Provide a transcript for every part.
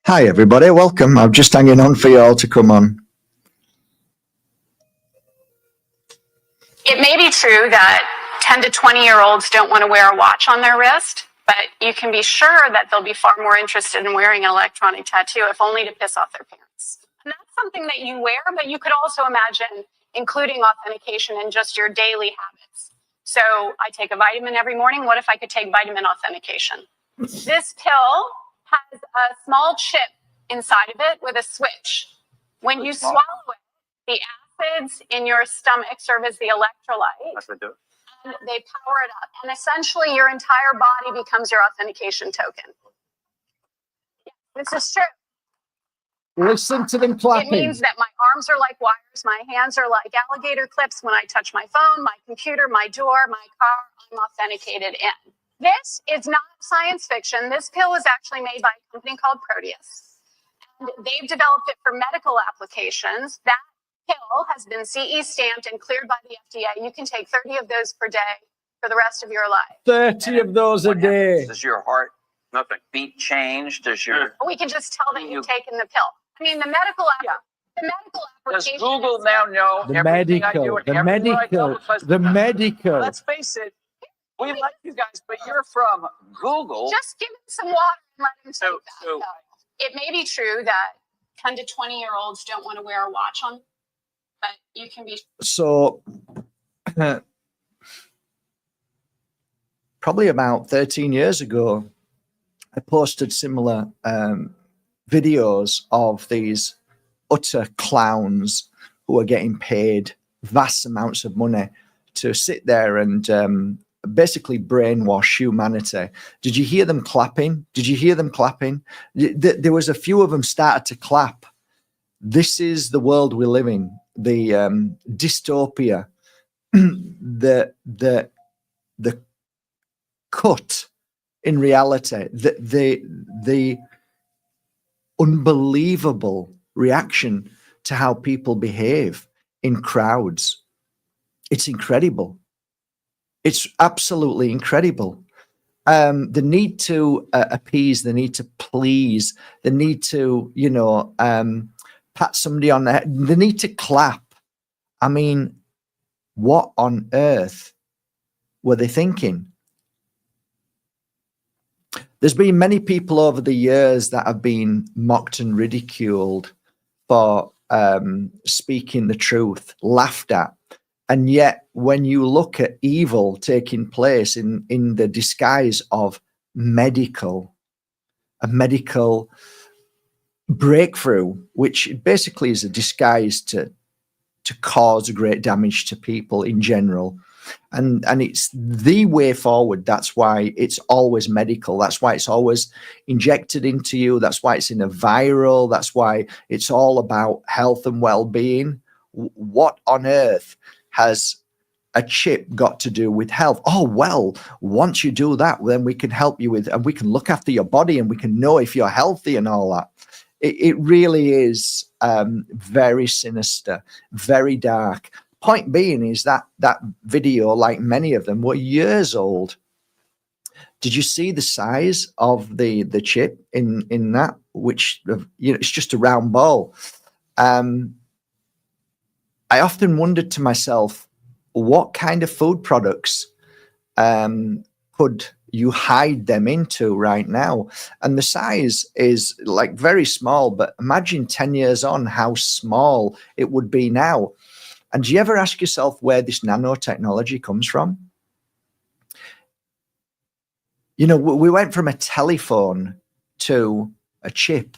Hi, everybody. Welcome. I'm just hanging on for you all to come on. It may be true that 10 to 20-year-olds don't want to wear a watch on their wrist, but you can be sure that they'll be far more interested in wearing an electronic tattoo, if only to piss off their parents. And that's something that you wear, but you could also imagine including authentication in just your daily habits. So I take a vitamin every morning. What if I could take vitamin authentication? This pill has a small chip inside of it with a switch. When you swallow it, the acids in your stomach serve as the electrolyte. That's what I do. And they power it up. And essentially, your entire body becomes your authentication token. This is true. Listen to them clapping. It means that my arms are like wires, my hands are like alligator clips. When I touch my phone, my computer, my door, my car, I'm authenticated in. This is not science fiction. This pill is actually made by a company called Proteus. And they've developed it for medical applications. That pill has been CE stamped and cleared by the FDA. You can take 30 of those per day for the rest of your life. 30 of those a day. Does your heart beat change? Does your... We can just tell that you've taken the pill. I mean, the medical application. Does Google now know The everything I do medical, and the everything I do? medical, Because the medical. let's face it, we like you guys, but you're from Google. Just give him some water and let him take that. It may be true that 10 to 20-year-olds don't want to wear a watch on, but you can be. So probably about 13 years ago, I posted similar videos of these utter clowns who are getting paid vast amounts of money to sit there and basically brainwash humanity. Did you hear them clapping? Did you hear them clapping? There was a few of them started to clap. This is the world we live in, the dystopia, the cut in reality, the unbelievable reaction to how people behave in crowds. It's incredible. It's absolutely incredible. The need to appease, the need to please, the need to, pat somebody on the head, the need to clap. I mean, what on earth were they thinking? There's been many people over the years that have been mocked and ridiculed for speaking the truth, laughed at. And yet, when you look at evil taking place in the disguise of a medical breakthrough, which basically is a disguise to cause great damage to people in general. And it's the way forward. That's why it's always medical. That's why it's always injected into you. That's why it's in a viral. That's why it's all about health and well-being. What on earth has a chip got to do with health? Oh, well, once you do that, then we can help you with, and we can look after your body and we can know if you're healthy and all that. It really is very sinister, very dark. Point being is that video, like many of them, were years old. Did you see the size of the chip in that? Which, it's just a round ball. I often wondered to myself, what kind of food products could you hide them into right now? And the size is like very small, but imagine 10 years on how small it would be now. And do you ever ask yourself where this nanotechnology comes from? We went from a telephone to a chip.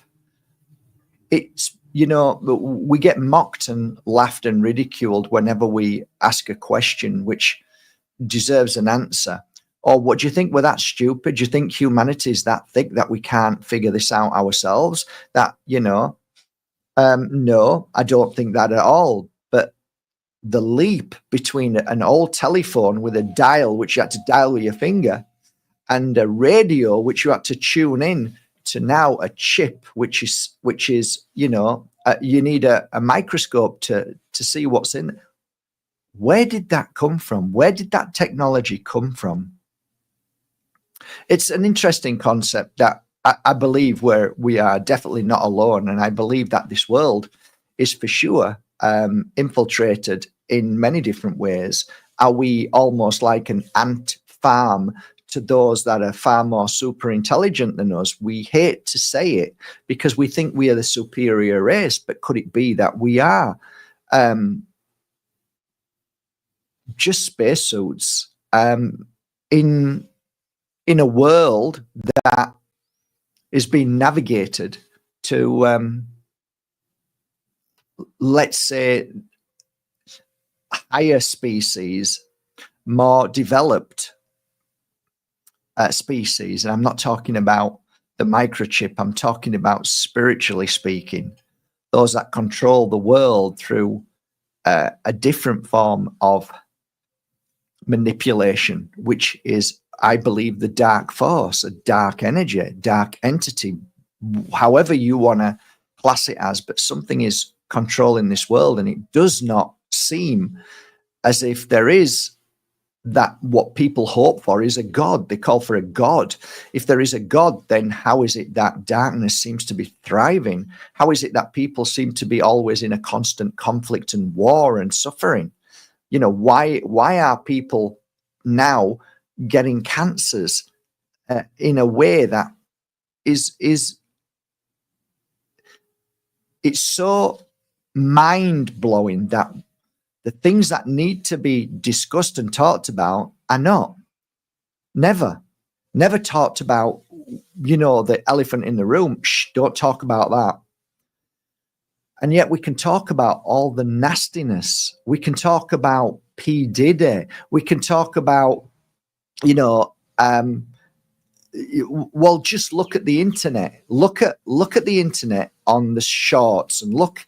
It's, we get mocked and laughed and ridiculed whenever we ask a question which deserves an answer. Or what do you think? We're that stupid? Do you think humanity is that thick that we can't figure this out ourselves? That, no, I don't think that at all. But the leap between an old telephone with a dial, which you had to dial with your finger, and a radio, which you had to tune in, to now a chip, which is you need a microscope to see what's in it. Where did that come from? Where did that technology come from? It's an interesting concept that I believe where we are definitely not alone. And I believe that this world is for sure infiltrated in many different ways. Are we almost like an ant farm to those that are far more super intelligent than us? We hate to say it because we think we are the superior race, but could it be that we are just spacesuits in a world that is being navigated to, let's say, higher species, more developed species? And I'm not talking about the microchip. I'm talking about spiritually speaking, those that control the world through a different form of manipulation, which is, I believe, the dark force, a dark energy, a dark entity, however you want to class it as, but something is controlling this world. And it does not seem as if there is that what people hope for is a God. They call for a God. If there is a God, then how is it that darkness seems to be thriving? How is it that people seem to be always in a constant conflict and war and suffering? You know, why are people now getting cancers in a way that is it's so mind-blowing that the things that need to be discussed and talked about are not. Never talked about. You know, the elephant in the room. Shh, don't talk about that. And yet we can talk about all the nastiness. We can talk about P. Diddy. We can talk about, you know, well, just look at the internet. Look at the internet on the shorts and look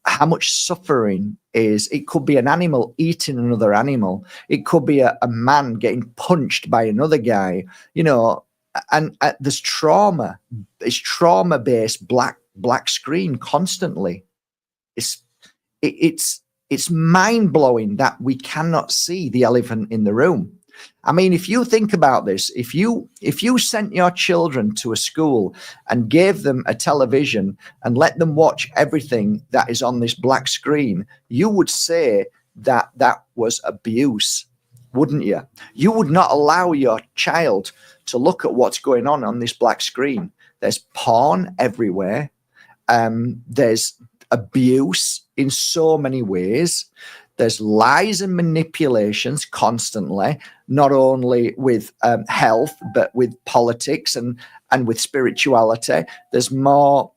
how much suffering is. It could be an animal eating another animal. It could be a man getting punched by another guy, you know, and there's trauma. It's trauma-based black screen constantly. It's mind-blowing that we cannot see the elephant in the room. I mean, if you think about this, if you sent your children to a school and gave them a television and let them watch everything that is on this black screen, you would say that that was abuse, wouldn't you? You would not allow your child to look at what's going on this black screen. There's porn everywhere. There's abuse in so many ways. There's lies and manipulations constantly, not only with health, but with politics and with spirituality. There's more.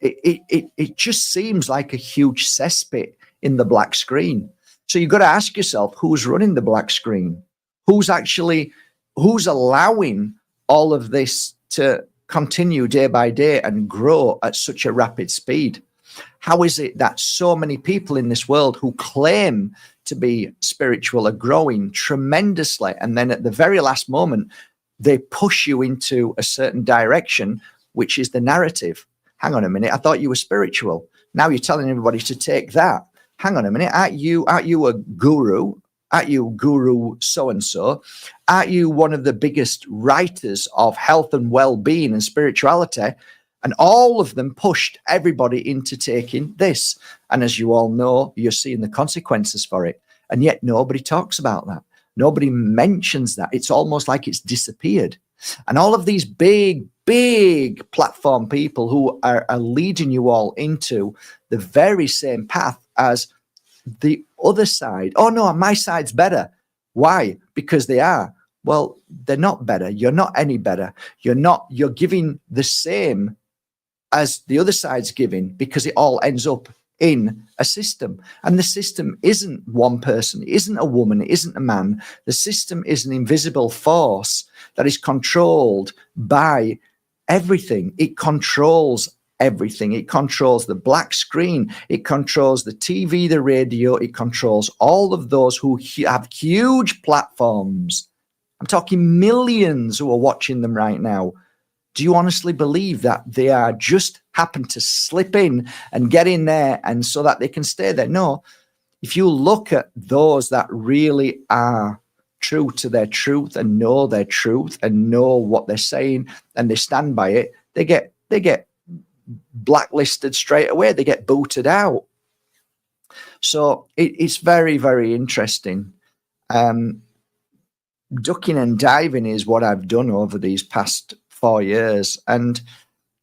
It just seems like a huge cesspit in the black screen. So you've got to ask yourself, who's running the black screen? Who's allowing all of this to continue day by day and grow at such a rapid speed? How is it that so many people in this world who claim to be spiritual are growing tremendously, and then at the very last moment they push you into a certain direction, which is the narrative? Hang on a minute, I thought you were spiritual. Now you're telling everybody to take that. Hang on a minute, aren't you a guru? Aren't you guru so-and-so? Aren't you one of the biggest writers of health and well-being and spirituality? And all of them pushed everybody into taking this. And as you all know, you're seeing the consequences for it. And yet nobody talks about that. Nobody mentions that. It's almost like it's disappeared. And all of these big platform people who are leading you all into the very same path as the other side. Oh no, my side's better. Why? Because they are. Well, they're not better. You're not any better. You're giving the same as the other side's giving, because it all ends up in a system. And the system isn't one person, it isn't a woman, it isn't a man. The system is an invisible force that is controlled by everything. It controls everything. It controls the black screen, it controls the TV, the radio, it controls all of those who have huge platforms. I'm talking millions who are watching them right now. Do you honestly believe that they are just happen to slip in and get in there and so that they can stay there? No, if you look at those that really are true to their truth and know their truth and know what they're saying and they stand by it, they get blacklisted straight away. They get booted out. So it's very, very interesting. Ducking and diving is what I've done over these past 4 years, and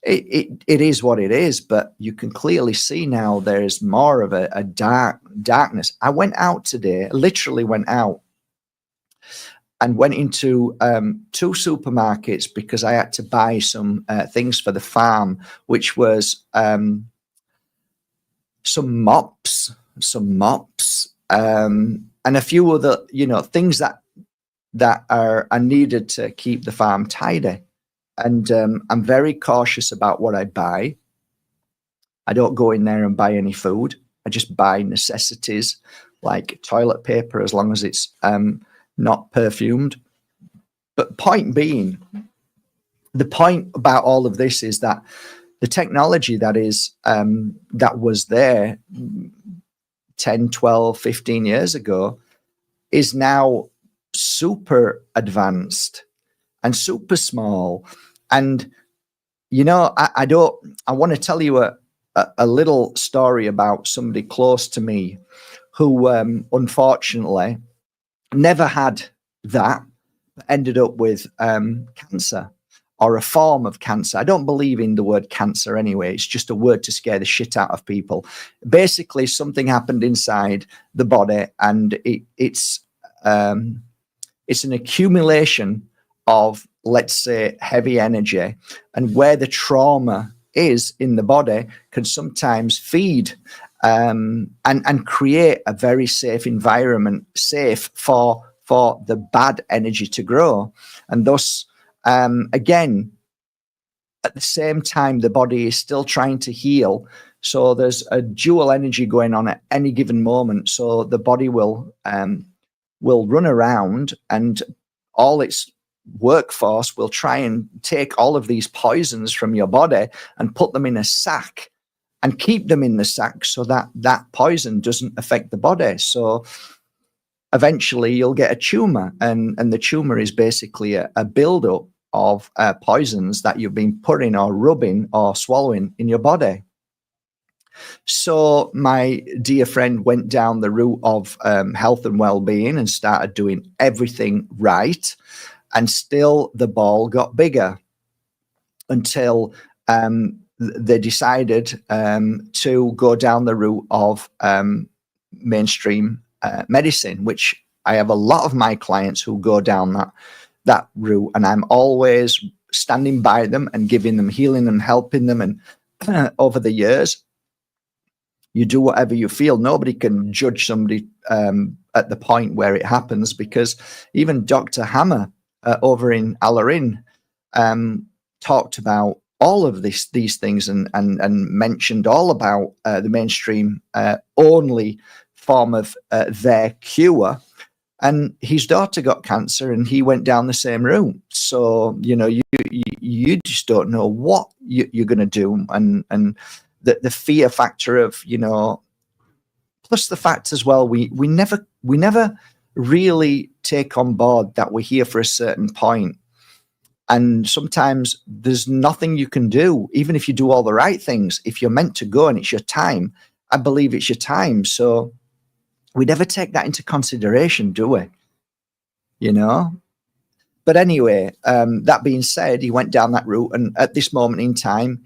it is what it is. But you can clearly see now there's more of a darkness. I went out today, literally went out, and went into 2 supermarkets because I had to buy some things for the farm, which was some mops, and a few other, things that are needed to keep the farm tidy. And I'm very cautious about what I buy. I don't go in there and buy any food. I just buy necessities like toilet paper, as long as it's not perfumed. But point being, the point about all of this is that the technology that was there 10, 12, 15 years ago is now super advanced and super small. And, I want to tell you a little story about somebody close to me who unfortunately never had that, but ended up with cancer, or a form of cancer. I don't believe in the word cancer anyway. It's just a word to scare the shit out of people. Basically, something happened inside the body, and it's an accumulation of, let's say, heavy energy, and where the trauma is in the body can sometimes feed and create a very safe environment, safe for the bad energy to grow. And thus, again, at the same time, the body is still trying to heal. So there's a dual energy going on at any given moment. So the body will run around, and all its workforce will try and take all of these poisons from your body and put them in a sack and keep them in the sack so that poison doesn't affect the body. So eventually you'll get a tumor, and the tumor is basically a buildup of poisons that you've been putting or rubbing or swallowing in your body. So my dear friend went down the route of health and well-being and started doing everything right, and still the ball got bigger until they decided to go down the route of mainstream medicine, which I have a lot of my clients who go down that route, and I'm always standing by them and giving them healing and helping them. And over the years, you do whatever you feel. Nobody can judge somebody at the point where it happens, because even Dr. Hammer over in Alarin talked about all of these things and mentioned all about the mainstream only form of their cure. And his daughter got cancer, and he went down the same route. So you just don't know what you're going to do, and the fear factor of plus the fact as well, we never really take on board that we're here for a certain point. And sometimes there's nothing you can do, even if you do all the right things. If you're meant to go and it's your time, I believe it's your time. So we never take that into consideration, do we? But anyway, that being said, he went down that route, and at this moment in time,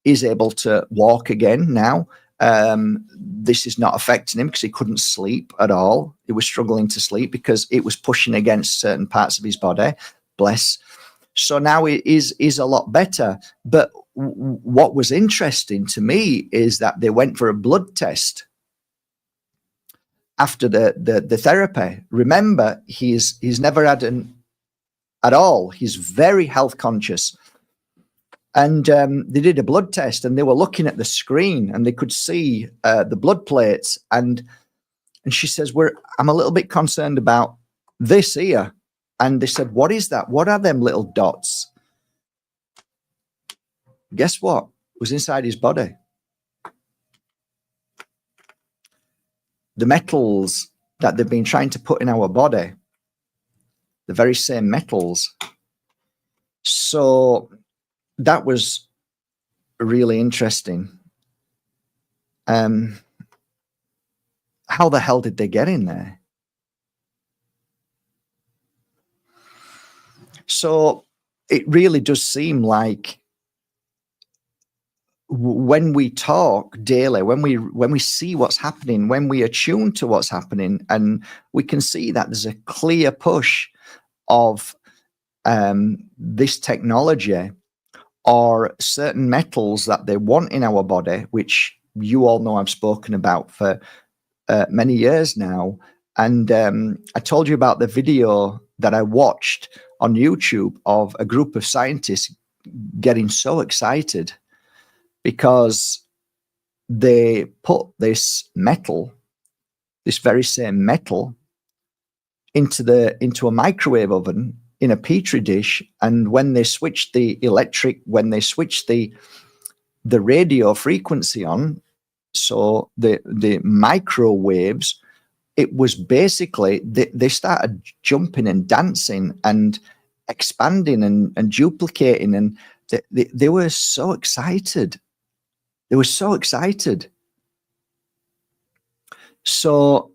is able to walk again now. This is not affecting him because he couldn't sleep at all. He was struggling to sleep because it was pushing against certain parts of his body. Bless. So now it is a lot better. But what was interesting to me is that they went for a blood test after the therapy. Remember, he's never had at all. He's very health conscious. And they did a blood test, and they were looking at the screen, and they could see the blood plates. And she says, I'm a little bit concerned about this here. And they said, what is that? What are them little dots? Guess what? It was inside his body. the metals that they've been trying to put in our body, the very same metals. So that was really interesting. How the hell did they get in there? So it really does seem like when we talk daily, when we see what's happening, when we attune to what's happening, and we can see that there's a clear push of this technology or certain metals that they want in our body, which you all know I've spoken about for many years now. And I told you about the video that I watched on YouTube of a group of scientists getting so excited because they put this metal, this very same metal, into a microwave oven in a petri dish, and when they switched the radio frequency on, so the microwaves, it was basically they started jumping and dancing and expanding and duplicating, and they were so excited. They were so excited. So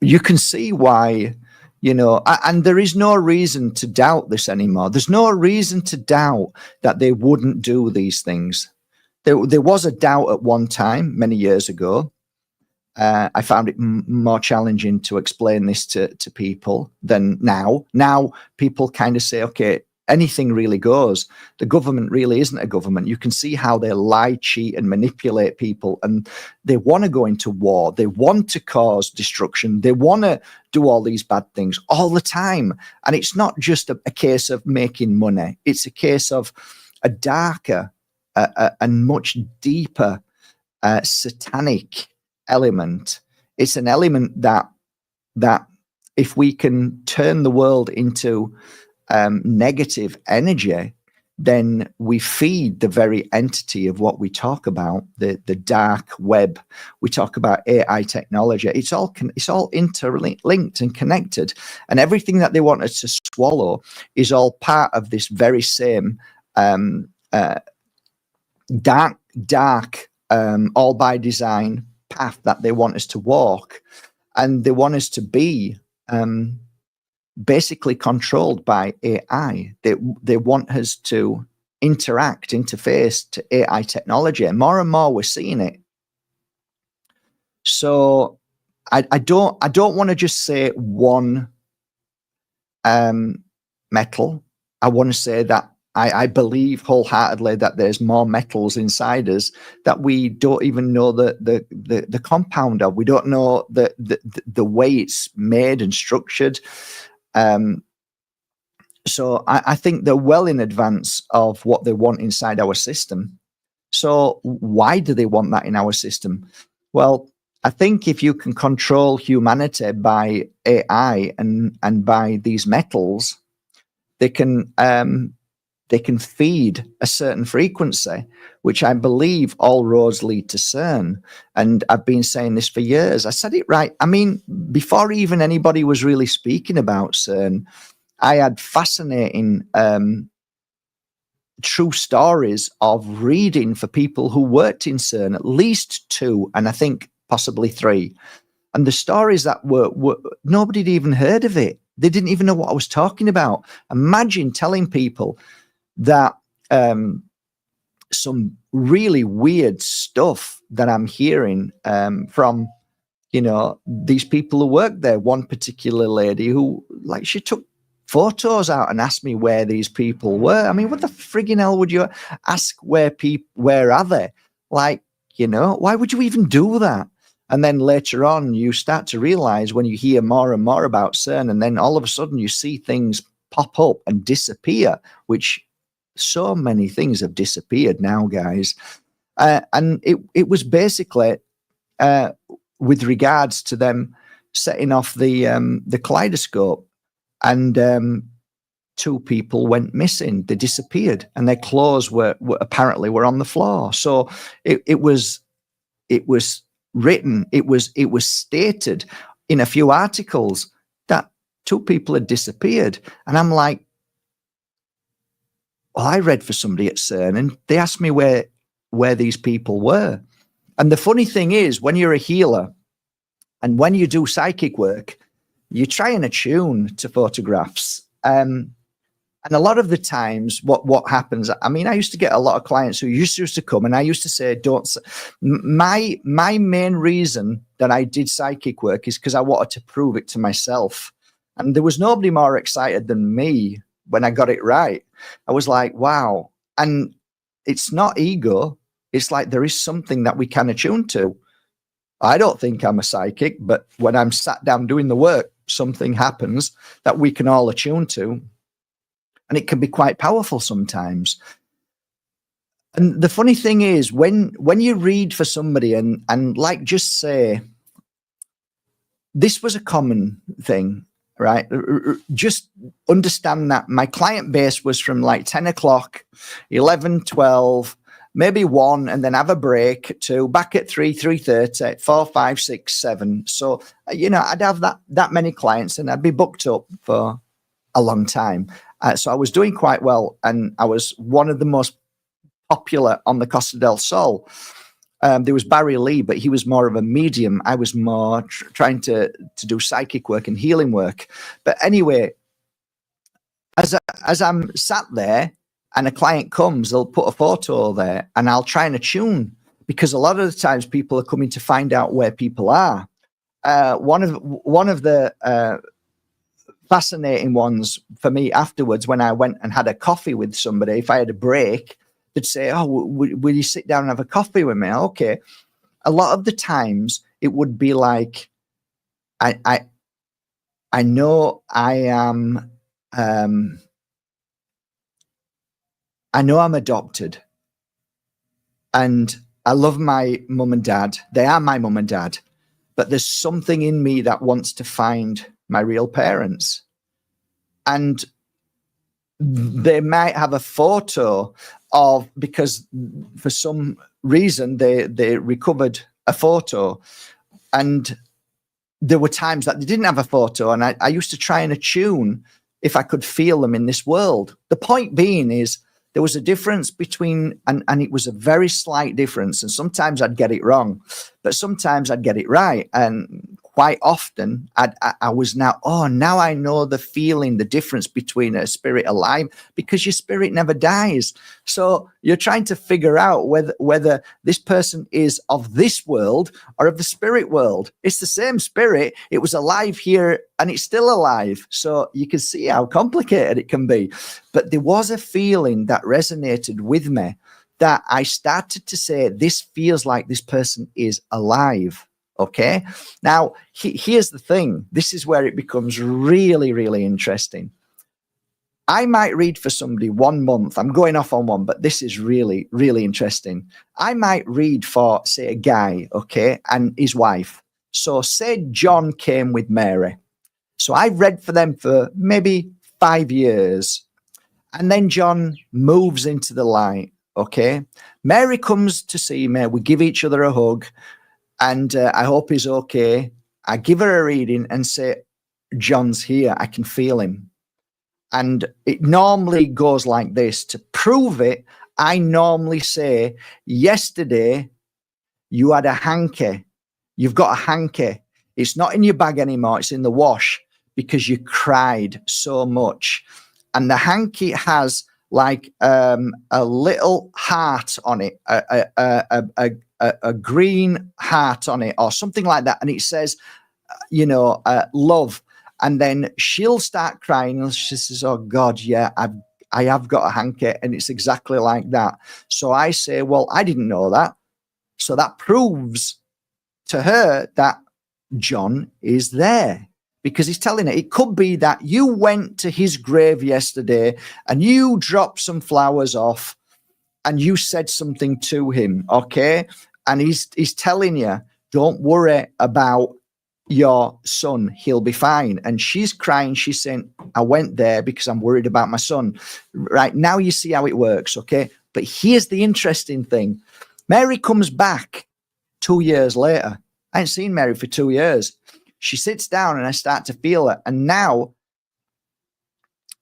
you can see why, and there is no reason to doubt this anymore. There's no reason to doubt that they wouldn't do these things. There was a doubt at one time, many years ago. I found it more challenging to explain this to people than now. Now people kind of say, okay, anything really goes. The government really isn't a government. You can see how they lie, cheat, and manipulate people, and they want to go into war. They want to cause destruction. They want to do all these bad things all the time. And it's not just a case of making money. It's a case of a darker and much deeper satanic element. It's an element that if we can turn the world into negative energy, then we feed the very entity of what we talk about, the dark web. We talk about AI technology. It's all interlinked and connected, and everything that they want us to swallow is all part of this very same dark all by design path that they want us to walk, and they want us to be basically controlled by AI. They want us to interface to AI technology, and more we're seeing it. So I don't want to just say one metal. I want to say that I believe wholeheartedly that there's more metals inside us that we don't even know the compound of. We don't know the way it's made and structured. So I think they're well in advance of what they want inside our system. So why do they want that in our system? Well, I think if you can control humanity by AI and by these metals, they can feed a certain frequency, which I believe all roads lead to CERN. And I've been saying this for years. I said it right. I mean, before even anybody was really speaking about CERN, I had fascinating true stories of reading for people who worked in CERN, at least 2, and I think possibly 3. And the stories that were nobody had even heard of it. They didn't even know what I was talking about. Imagine telling people that some really weird stuff that I'm hearing from, these people who work there. One particular lady who, she took photos out and asked me where these people were. I mean, what the friggin' hell would you ask where are they? Why would you even do that? And then later on, you start to realize when you hear more and more about CERN, and then all of a sudden you see things pop up and disappear, which so many things have disappeared now, guys. And it was basically with regards to them setting off the kaleidoscope, and 2 people went missing. They disappeared, and their clothes were apparently on the floor. So it was it was written, it was stated in a few articles that 2 people had disappeared. And I'm like, well, I read for somebody at CERN and they asked me where these people were. And the funny thing is, when you're a healer and when you do psychic work, you try and attune to photographs. And a lot of the times what happens, I mean, I used to get a lot of clients who used to come and I used to say, my main reason that I did psychic work is because I wanted to prove it to myself. And there was nobody more excited than me when I got it right. I was like, wow. And it's not ego. It's like there is something that we can attune to. I don't think I'm a psychic, but when I'm sat down doing the work, something happens that we can all attune to. And it can be quite powerful sometimes. And the funny thing is, when you read for somebody and like just say, this was a common thing, right? Just understand that my client base was from like 10 o'clock, 11, 12, maybe 1, and then have a break to back at 3, 3:30, 4, 5, 6, 7. So, you know, I'd have that many clients and I'd be booked up for a long time. So I was doing quite well, and I was one of the most popular on the Costa del Sol. There was Barry Lee, but he was more of a medium. I was more trying to do psychic work and healing work. But anyway, as I'm sat there and a client comes, they'll put a photo there and I'll try and attune, because a lot of the times people are coming to find out where people are. One of the fascinating ones for me afterwards, when I went and had a coffee with somebody, if I had a break, they'd say, oh, will you sit down and have a coffee with me? Okay. A lot of the times it would be like, I know I am, I know I'm adopted and I love my mum and dad. They are my mum and dad, but there's something in me that wants to find my real parents. And they might have a photo of, because for some reason they recovered a photo, and there were times that they didn't have a photo, and I used to try and attune if I could feel them in this world. The point being is there was a difference between, and it was a very slight difference, and sometimes I'd get it wrong, but sometimes I'd get it right. And quite often I was now I know the feeling, the difference between a spirit alive, because your spirit never dies. So you're trying to figure out whether this person is of this world or of the spirit world. It's the same spirit. It was alive here and it's still alive. So you can see how complicated it can be. But there was a feeling that resonated with me, that I started to say, this feels like this person is alive. Okay. Now, here's the thing. This is where it becomes really, really interesting. I might read for somebody 1 month. I'm going off on one, but this is really, really interesting. I might read for, say, a guy, okay, and his wife. So say John came with Mary. So I read for them for maybe 5 years. And then John moves into the light, okay? Mary comes to see me. We give each other a hug. And I hope he's okay. I give her a reading and say, John's here. I can feel him. And it normally goes like this. To prove it, I normally say, yesterday you had a hanky. You've got a hanky. It's not in your bag anymore. It's in the wash because you cried so much. And the hanky has like a little heart on it, a green heart on it or something like that. And it says, love. And then she'll start crying and she says, oh God, yeah, I have got a hanky. And it's exactly like that. So I say, well, I didn't know that. So that proves to her that John is there, because he's telling her. It could be that you went to his grave yesterday and you dropped some flowers off and you said something to him, okay? And he's telling you, don't worry about your son, he'll be fine. And she's crying, she's saying, I went there because I'm worried about my son. Right, now you see how it works, okay? But here's the interesting thing. Mary comes back 2 years later, I ain't seen Mary for 2 years. She sits down and I start to feel her. And now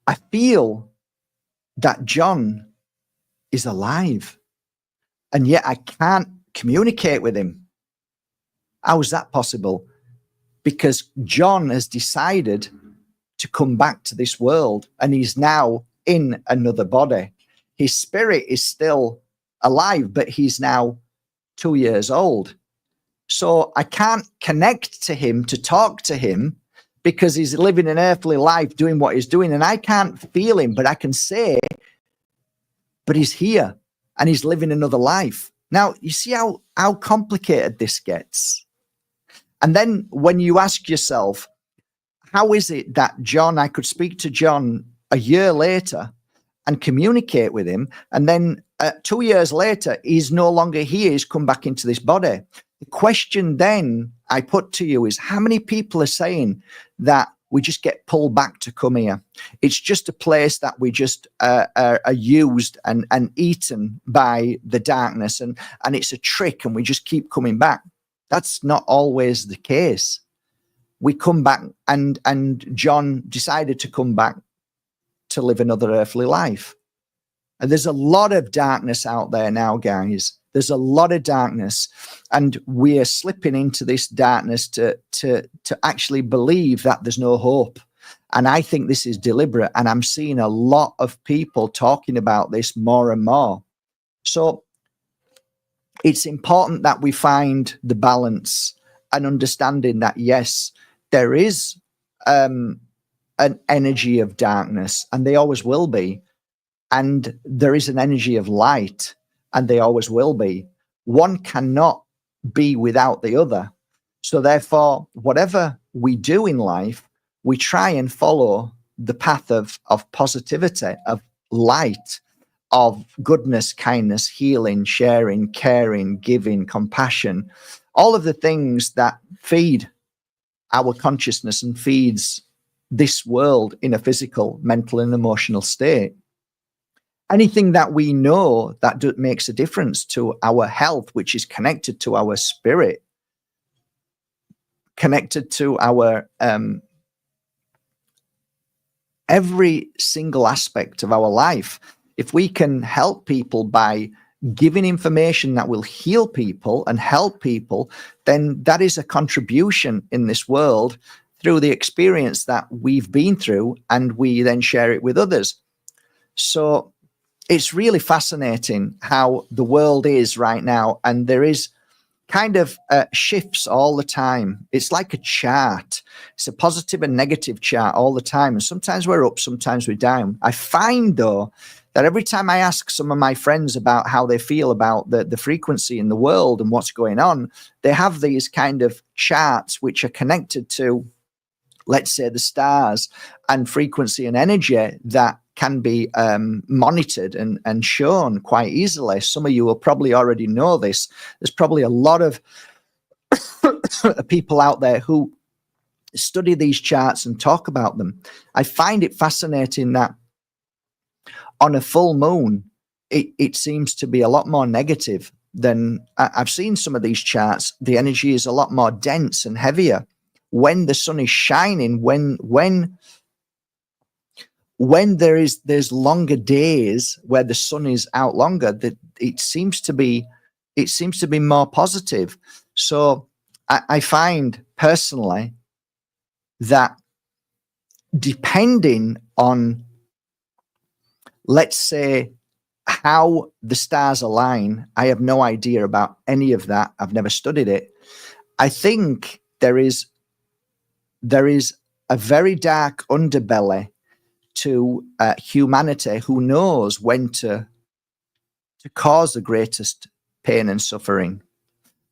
I feel that John is alive. And yet I can't communicate with him. How is that possible? Because John has decided to come back to this world and he's now in another body. His spirit is still alive, but he's now 2 years old. So I can't connect to him to talk to him because he's living an earthly life doing what he's doing. And I can't feel him, but I can say, but he's here and he's living another life. Now, you see how complicated this gets. And then when you ask yourself, how is it that John, I could speak to John a year later and communicate with him, and then 2 years later, he's no longer here, he's come back into this body. The question then I put to you is, how many people are saying that we just get pulled back to come here? It's just a place that we just are used and eaten by the darkness, and it's a trick, and we just keep coming back. That's not always the case. We come back, and John decided to come back to live another earthly life. And there's a lot of darkness out there now, guys. There's a lot of darkness, and we are slipping into this darkness to actually believe that there's no hope. And I think this is deliberate, and I'm seeing a lot of people talking about this more and more. So it's important that we find the balance and understanding that, yes, there is an energy of darkness, and they always will be. And there is an energy of light, and they always will be. One cannot be without the other. So therefore, whatever we do in life, we try and follow the path of positivity, of light, of goodness, kindness, healing, sharing, caring, giving, compassion, all of the things that feed our consciousness and feeds this world in a physical, mental, and emotional state. Anything that we know that makes a difference to our health, which is connected to our spirit, connected to our every single aspect of our life. If we can help people by giving information that will heal people and help people, then that is a contribution in this world through the experience that we've been through, and we then share it with others. So it's really fascinating how the world is right now, and there is kind of shifts all the time. It's like a chart. It's a positive and negative chart all the time, and sometimes we're up, sometimes we're down. I find, though, that every time I ask some of my friends about how they feel about the frequency in the world and what's going on, they have these kind of charts which are connected to, let's say, the stars and frequency and energy that can be monitored and shown quite easily. Some of you will probably already know this. There's probably a lot of people out there who study these charts and talk about them. I find it fascinating that on a full moon, it seems to be a lot more negative than I've seen some of these charts. The energy is a lot more dense and heavier. When the sun is shining, when there's longer days where the sun is out longer, that it seems to be more positive. So I find personally that depending on, let's say, how the stars align, I have no idea about any of that. I've never studied it. I think there is a very dark underbelly to humanity who knows when to cause the greatest pain and suffering.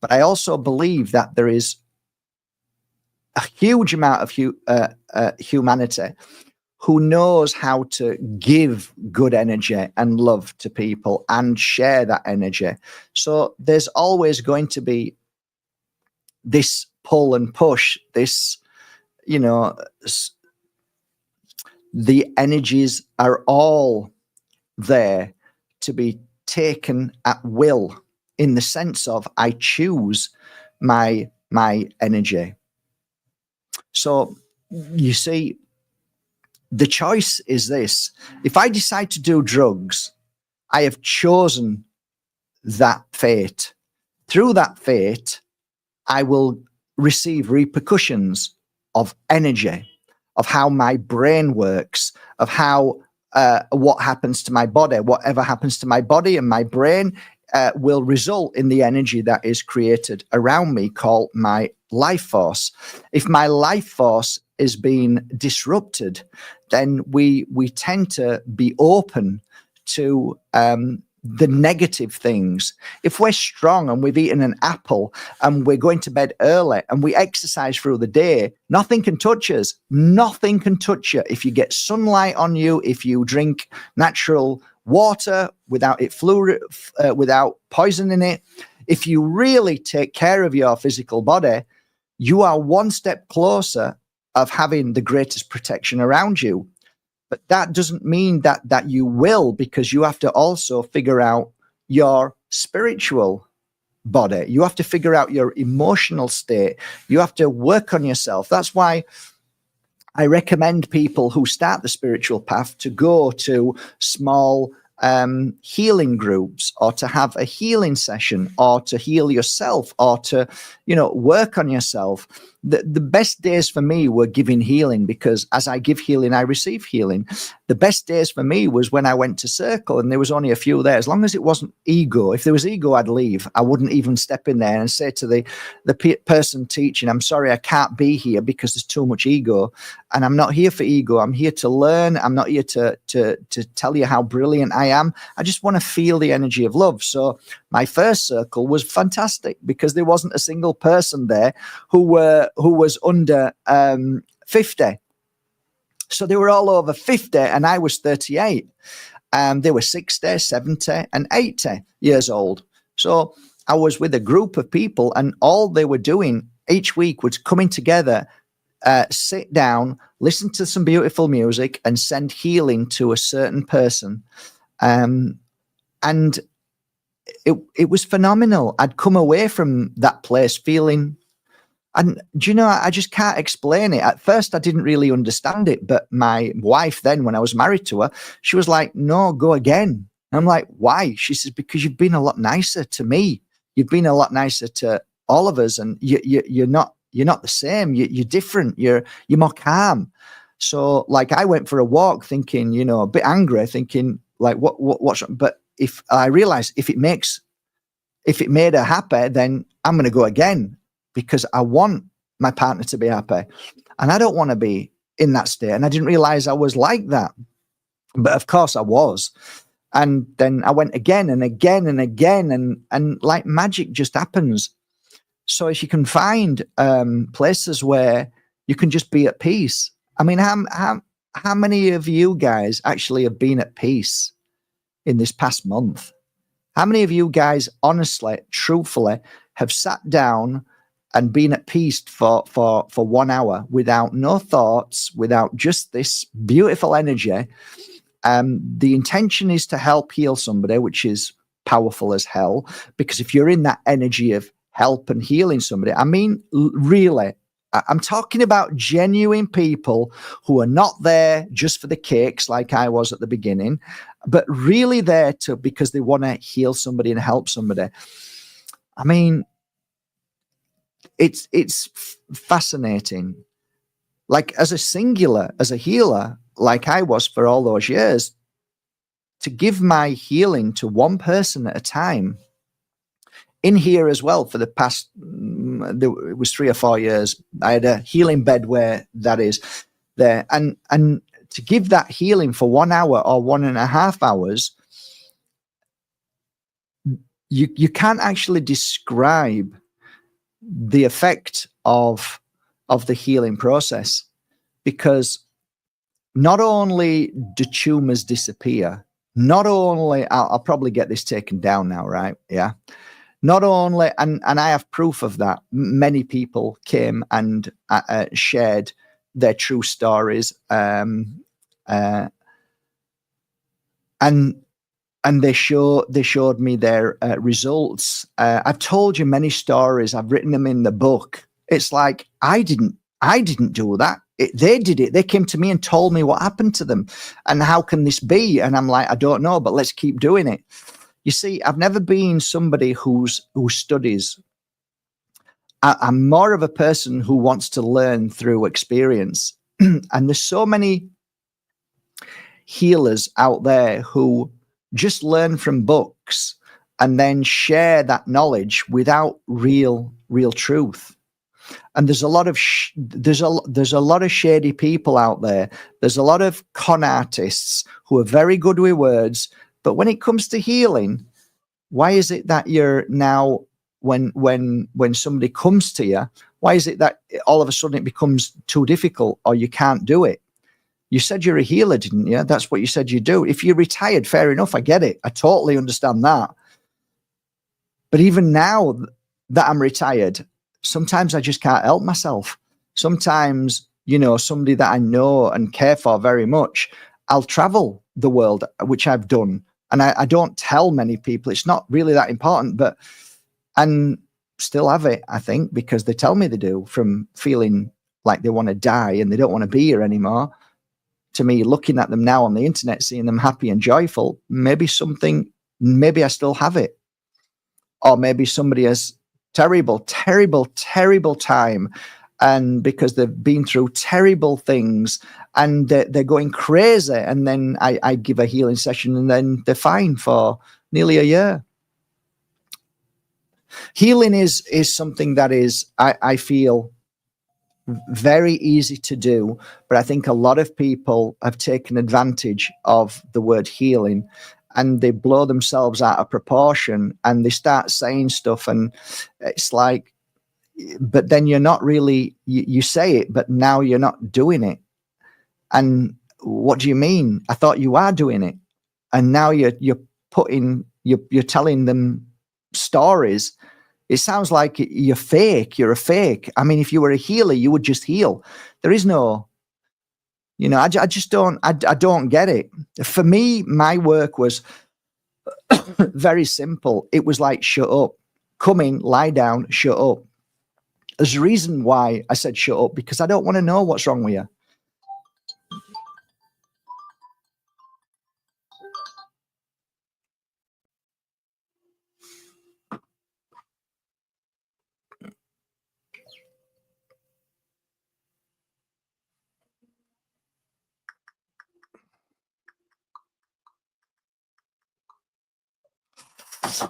But I also believe that there is a huge amount of humanity who knows how to give good energy and love to people and share that energy. So there's always going to be this pull and push, this, the energies are all there to be taken at will. in the sense of I choose my energy. So you see, the choice is this. If I decide to do drugs, I have chosen that fate. Through that fate, I will receive repercussions of energy, of how my brain works, of how what happens to my body. Whatever happens to my body and my brain will result in the energy that is created around me, called my life force. If my life force is being disrupted, then we tend to be open to the negative things. If we're strong and we've eaten an apple and we're going to bed early and we exercise through the day, nothing can touch us. Nothing can touch you. If you get sunlight on you, if you drink natural water without without poisoning it, if you really take care of your physical body, you are one step closer of having the greatest protection around you. But that doesn't mean that you will, because you have to also figure out your spiritual body. You have to figure out your emotional state. You have to work on yourself. That's why I recommend people who start the spiritual path to go to small healing groups, or to have a healing session, or to heal yourself, or to, work on yourself. The best days for me were giving healing, because as I give healing, I receive healing. The best days for me was when I went to Circle and there was only a few there. As long as it wasn't ego. If there was ego, I'd leave. I wouldn't even step in there and say to the person teaching, I'm sorry, I can't be here because there's too much ego. And I'm not here for ego. I'm here to learn. I'm not here to tell you how brilliant I am. I just want to feel the energy of love. So my first circle was fantastic because there wasn't a single person there who was under 50. So they were all over 50 and I was 38. They were 60, 70 and 80 years old. So I was with a group of people and all they were doing each week was coming together, sit down, listen to some beautiful music and send healing to a certain person. And it was phenomenal. I'd come away from that place feeling, and do you know, I just can't explain it. At first, I didn't really understand it. But my wife then, when I was married to her, she was like, no, go again. And I'm like, why? She says, because you've been a lot nicer to me. You've been a lot nicer to all of us. And you're not the same. You're different. You're more calm. So like I went for a walk thinking, a bit angry, thinking like, what's, but if I realized if it made her happy, then I'm going to go again. Because I want my partner to be happy. And I don't want to be in that state. And I didn't realize I was like that. But of course I was. And then I went again and again and again. And like magic just happens. So if you can find places where you can just be at peace. I mean, how many of you guys actually have been at peace in this past month? How many of you guys, honestly, truthfully, have sat down and been at peace for 1 hour without no thoughts, without just this beautiful energy? The intention is to help heal somebody, which is powerful as hell. Because if you're in that energy of help and healing somebody, I mean, really, I'm talking about genuine people who are not there just for the kicks like I was at the beginning, but really there because they want to heal somebody and help somebody. I mean, it's fascinating. Like as a healer, like I was for all those years, to give my healing to one person at a time. In here as well for the past, it was 3 or 4 years, I had a healing bed where that is there. And to give that healing for 1 hour or 1.5 hours, you can't actually describe the effect of the healing process, because not only do tumors disappear, not only, I'll probably get this taken down now, right? Yeah. Not only, and I have proof of that, many people came and shared their true stories. And and they showed me their results. I've told you many stories. I've written them in the book. It's like, I didn't do that. They did it. They came to me and told me what happened to them, and how can this be? And I'm like, I don't know, but let's keep doing it. You see, I've never been somebody who studies. I'm more of a person who wants to learn through experience. And there's so many healers out there who just learn from books and then share that knowledge without real truth. And there's a lot of there's a lot of shady people out there. There's a lot of con artists who are very good with words, but when it comes to healing, why is it that you're now, when somebody comes to you, why is it that all of a sudden it becomes too difficult or you can't do it? You said you're a healer, didn't you? That's what you said you do. If you're retired, fair enough. I get it. I totally understand that. But even now that I'm retired, sometimes I just can't help myself. Sometimes, somebody that I know and care for very much, I'll travel the world, which I've done. And I don't tell many people. It's not really that important, and still have it, I think, because they tell me they do, from feeling like they want to die and they don't want to be here anymore, to me looking at them now on the internet, seeing them happy and joyful. Maybe I still have it. Or maybe somebody has terrible time, and because they've been through terrible things and they're going crazy, and then I give a healing session and then they're fine for nearly a year. Healing is something that is, I feel, very easy to do, but I think a lot of people have taken advantage of the word healing, and they blow themselves out of proportion, and they start saying stuff, and it's like, but then you're not really, you say it, but now you're not doing it. And what do you mean? I thought you are doing it. And now you're telling them stories. It sounds like you're fake. You're a fake. I mean, if you were a healer, you would just heal. There is no, I just don't, I don't get it. For me, my work was very simple. It was like, shut up, come in, lie down, shut up. There's a reason why I said shut up, because I don't want to know what's wrong with you.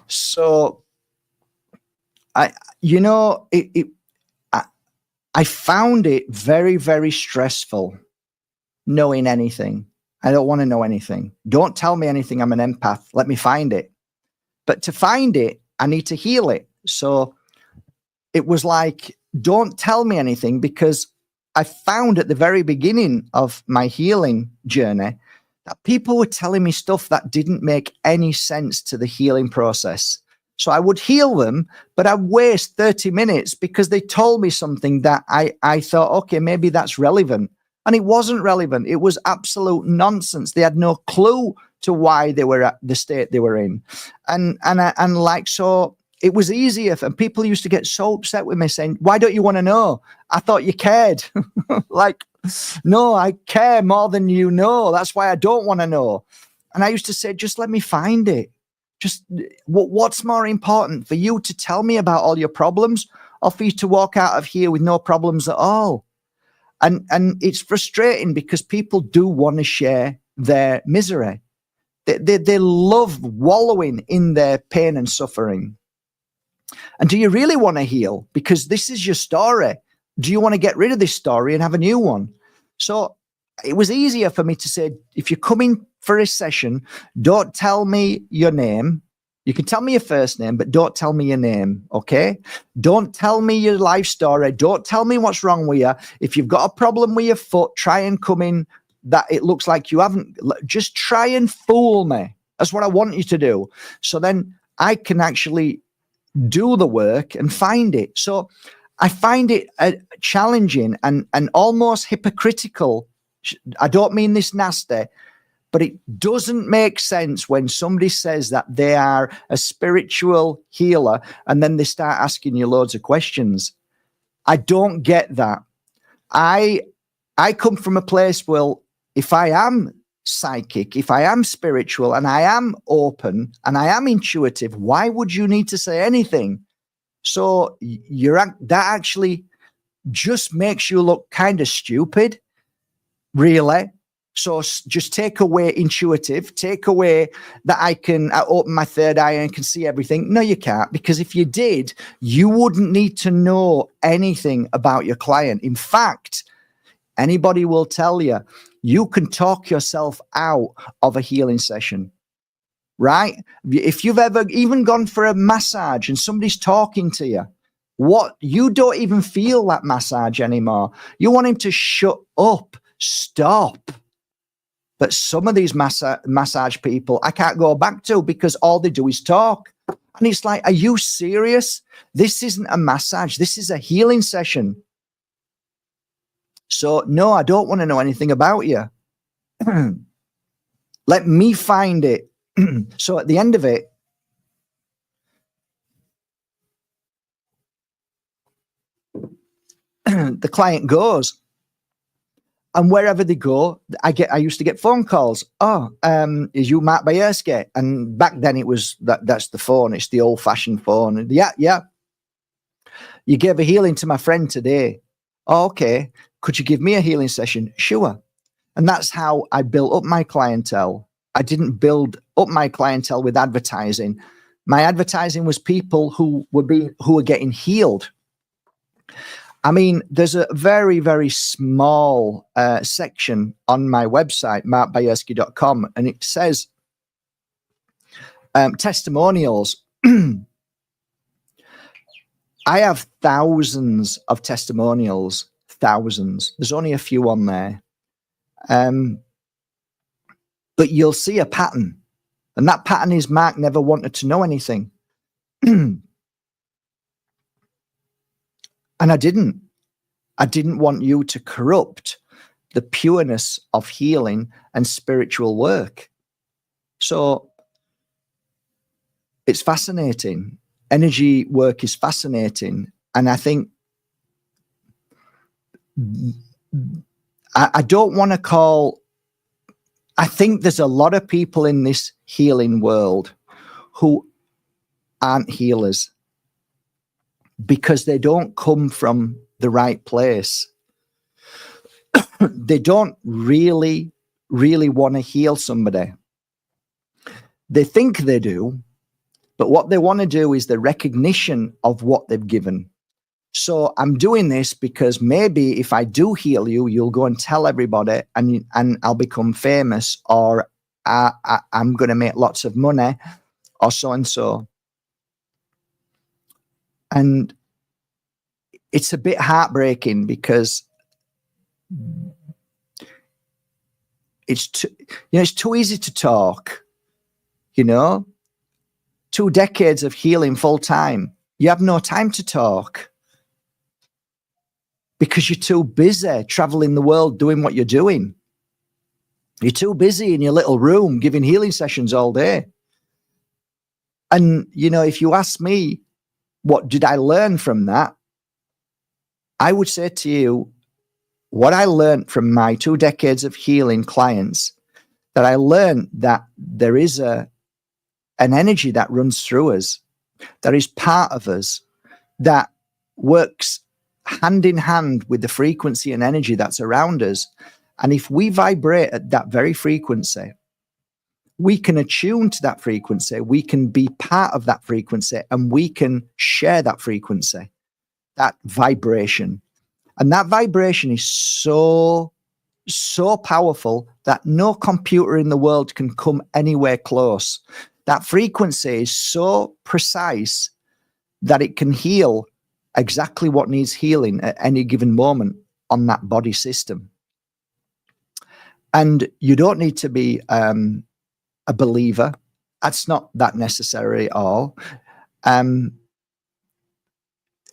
So I found it very, very stressful knowing anything. I don't want to know anything. Don't tell me anything. I'm an empath. Let me find it. But to find it, I need to heal it. So it was like, don't tell me anything, because I found at the very beginning of my healing journey that people were telling me stuff that didn't make any sense to the healing process. So I would heal them, but I'd waste 30 minutes because they told me something that I thought, okay, maybe that's relevant. And it wasn't relevant. It was absolute nonsense. They had no clue to why they were at the state they were in. And so it was easier. And people used to get so upset with me saying, why don't you want to know? I thought you cared. Like, no, I care more than you know. That's why I don't want to know. And I used to say, just let me find it. Just what's more important, for you to tell me about all your problems, or for you to walk out of here with no problems at all? And it's frustrating, because people do want to share their misery. They love wallowing in their pain and suffering. And do you really want to heal? Because this is your story. Do you want to get rid of this story and have a new one? So it was easier for me to say, if you're coming for a session, don't tell me your name. You can tell me your first name, but don't tell me your name, okay? Don't tell me your life story. Don't tell me what's wrong with you. If you've got a problem with your foot, try and come in that it looks like you haven't. Just try and fool me. That's what I want you to do. So then I can actually do the work and find it. So I find it challenging and almost hypocritical. I don't mean this nasty, But it doesn't make sense when somebody says that they are a spiritual healer and then they start asking you loads of questions. I don't get that. I come from a place where if I am psychic, if I am spiritual and I am open and I am intuitive, why would you need to say anything? So that actually just makes you look kind of stupid, really. So just take away intuitive, take away that I open my third eye and can see everything. No, you can't, because if you did, you wouldn't need to know anything about your client. In fact, anybody will tell you, you can talk yourself out of a healing session, right? If you've ever even gone for a massage and somebody's talking to you, you don't even feel that massage anymore. You want him to shut up, stop. But some of these massage people, I can't go back to because all they do is talk. And it's like, are you serious? This isn't a massage. This is a healing session. So, no, I don't want to know anything about you. Let me find it. So at the end of it, the client goes. And wherever they go, I used to get phone calls. Oh, is you Mark Bajerski? And back then it was that's the phone. It's the old-fashioned phone. And yeah. You gave a healing to my friend today. Oh, okay. Could you give me a healing session? Sure. And that's how I built up my clientele. I didn't build up my clientele with advertising. My advertising was people who were getting healed. I mean, there's a very, very small section on my website, markbajerski.com, and it says testimonials. I have thousands of testimonials, thousands. There's only a few on there. But you'll see a pattern, and that pattern is Mark never wanted to know anything. And I didn't want you to corrupt the pureness of healing and spiritual work. So it's fascinating. Energy work is fascinating. And I think I don't want to call, I think there's a lot of people in this healing world who aren't healers because they don't come from the right place. They don't really want to heal somebody. They think they do, but what they want to do is the recognition of what they've given. So I'm doing this because maybe if I do heal you, you'll go and tell everybody and I'll become famous, or I'm going to make lots of money, or so and so. And it's a bit heartbreaking because it's too easy to talk, 2 decades of healing full time. You have no time to talk because you're too busy traveling the world doing what you're doing. You're too busy in your little room giving healing sessions all day. And, if you ask me, what did I learn from that? I would say to you, what I learned from my 2 decades of healing clients, that I learned that there is an energy that runs through us, that is part of us, that works hand in hand with the frequency and energy that's around us. And if we vibrate at that very frequency, we can attune to that frequency, we can be part of that frequency, and we can share that frequency, that vibration. And that vibration is so powerful that no computer in the world can come anywhere close. That frequency is so precise that it can heal exactly what needs healing at any given moment on that body system. And you don't need to be a believer. That's not that necessary at all.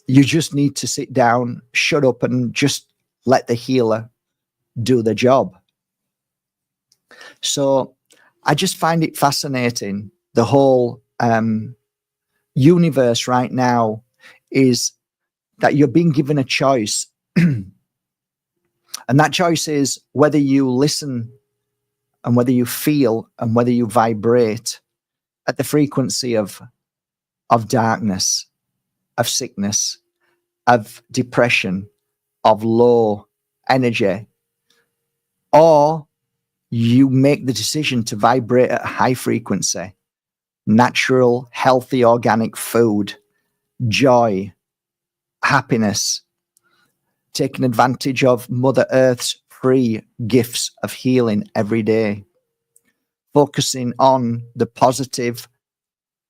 You just need to sit down, shut up, and just let the healer do the job. So I just find it fascinating. The whole universe right now is that you're being given a choice. And that choice is whether you listen and whether you feel and whether you vibrate at the frequency of darkness, of sickness, of depression, of low energy, or you make the decision to vibrate at high frequency, natural, healthy, organic food, joy, happiness, taking advantage of Mother Earth's free gifts of healing every day, focusing on the positive,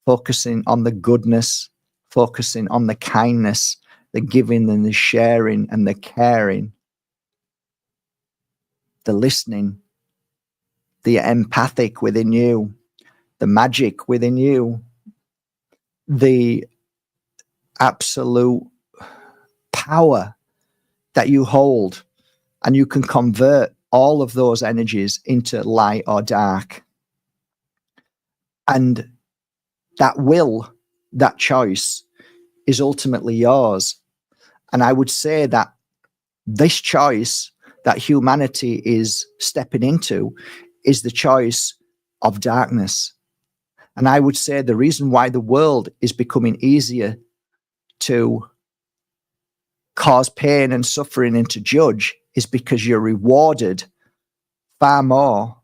focusing on the goodness, focusing on the kindness, the giving and the sharing and the caring, the listening, the empathic within you, the magic within you, the absolute power that you hold, and you can convert all of those energies into light or dark. And that will, that choice is ultimately yours. And I would say that this choice that humanity is stepping into is the choice of darkness. And I would say the reason why the world is becoming easier to cause pain and suffering and to judge is because you're rewarded far more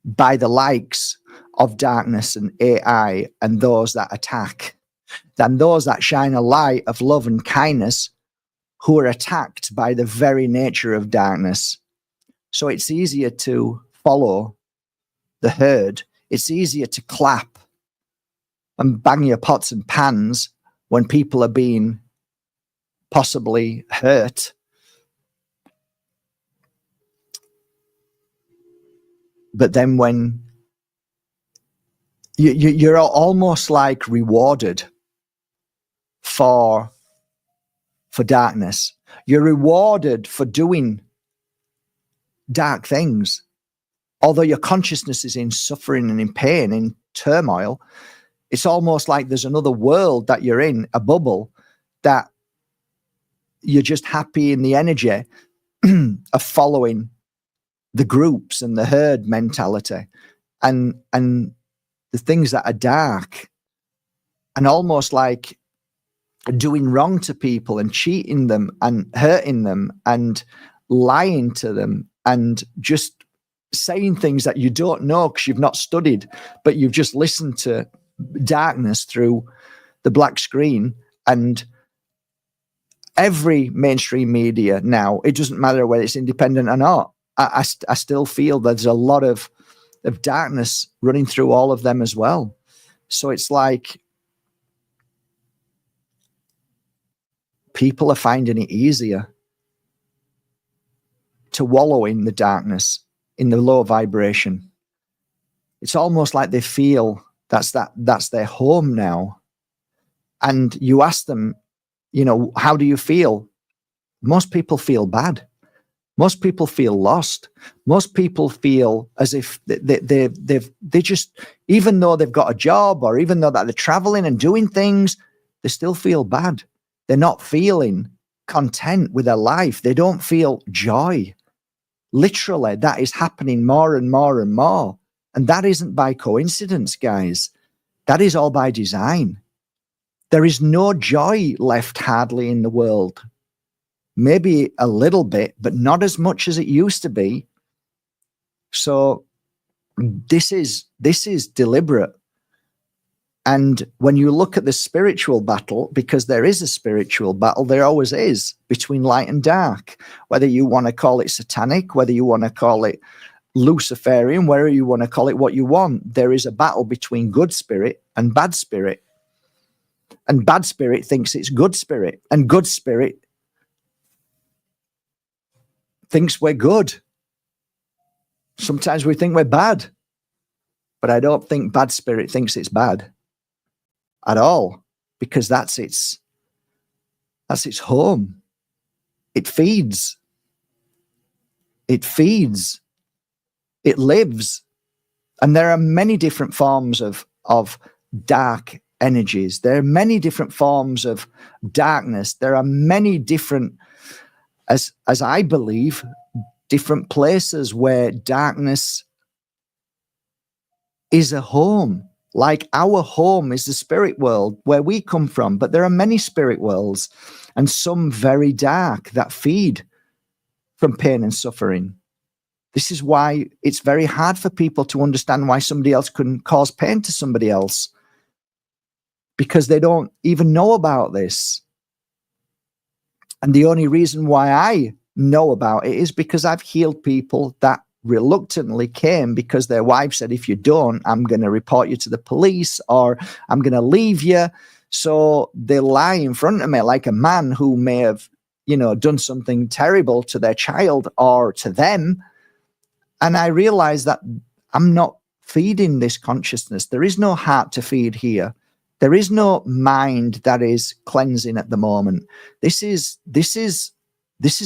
by the likes of darkness and AI and those that attack than those that shine a light of love and kindness who are attacked by the very nature of darkness. So it's easier to follow the herd. It's easier to clap and bang your pots and pans when people are being possibly hurt. But then when you're almost like rewarded for darkness, you're rewarded for doing dark things. Although your consciousness is in suffering and in pain, in turmoil, it's almost like there's another world that you're in, a bubble, that you're just happy in the energy of following the groups and the herd mentality and the things that are dark, and almost like doing wrong to people and cheating them and hurting them and lying to them and just saying things that you don't know because you've not studied, but you've just listened to darkness through the black screen. And every mainstream media now, it doesn't matter whether it's independent or not, I still feel there's a lot of darkness running through all of them as well. So it's like people are finding it easier to wallow in the darkness, in the low vibration. It's almost like they feel that's their home now. And you ask them, how do you feel? Most people feel bad. Most people feel lost. Most people feel as if they just, even though they've got a job or even though that they're traveling and doing things, they still feel bad. They're not feeling content with their life. They don't feel joy. Literally, that is happening more and more and more. And that isn't by coincidence, guys. That is all by design. There is no joy left hardly in the world. Maybe a little bit, but not as much as it used to be. So this is deliberate. And when you look at the spiritual battle, because there is a spiritual battle, there always is, between light and dark, whether you want to call it satanic, whether you want to call it Luciferian, whether you want to call it what you want, there is a battle between good spirit and bad spirit. And bad spirit thinks it's good spirit, and good spirit thinks we're good. Sometimes we think we're bad, but I don't think bad spirit thinks it's bad at all, because that's its home. It feeds It lives. And there are many different forms of dark energies. There are many different forms of darkness. There are many different, as I believe, different places where darkness is a home. Like our home is the spirit world where we come from, but there are many spirit worlds, and some very dark that feed from pain and suffering. This is why it's very hard for people to understand why somebody else couldn't cause pain to somebody else, because they don't even know about this. And the only reason why I know about it is because I've healed people that reluctantly came because their wife said, if you don't, I'm going to report you to the police, or I'm going to leave you. So they lie in front of me like a man who may have, done something terrible to their child or to them. And I realized that I'm not feeding this consciousness. There is no heart to feed here. There is no mind that is cleansing at the moment. This is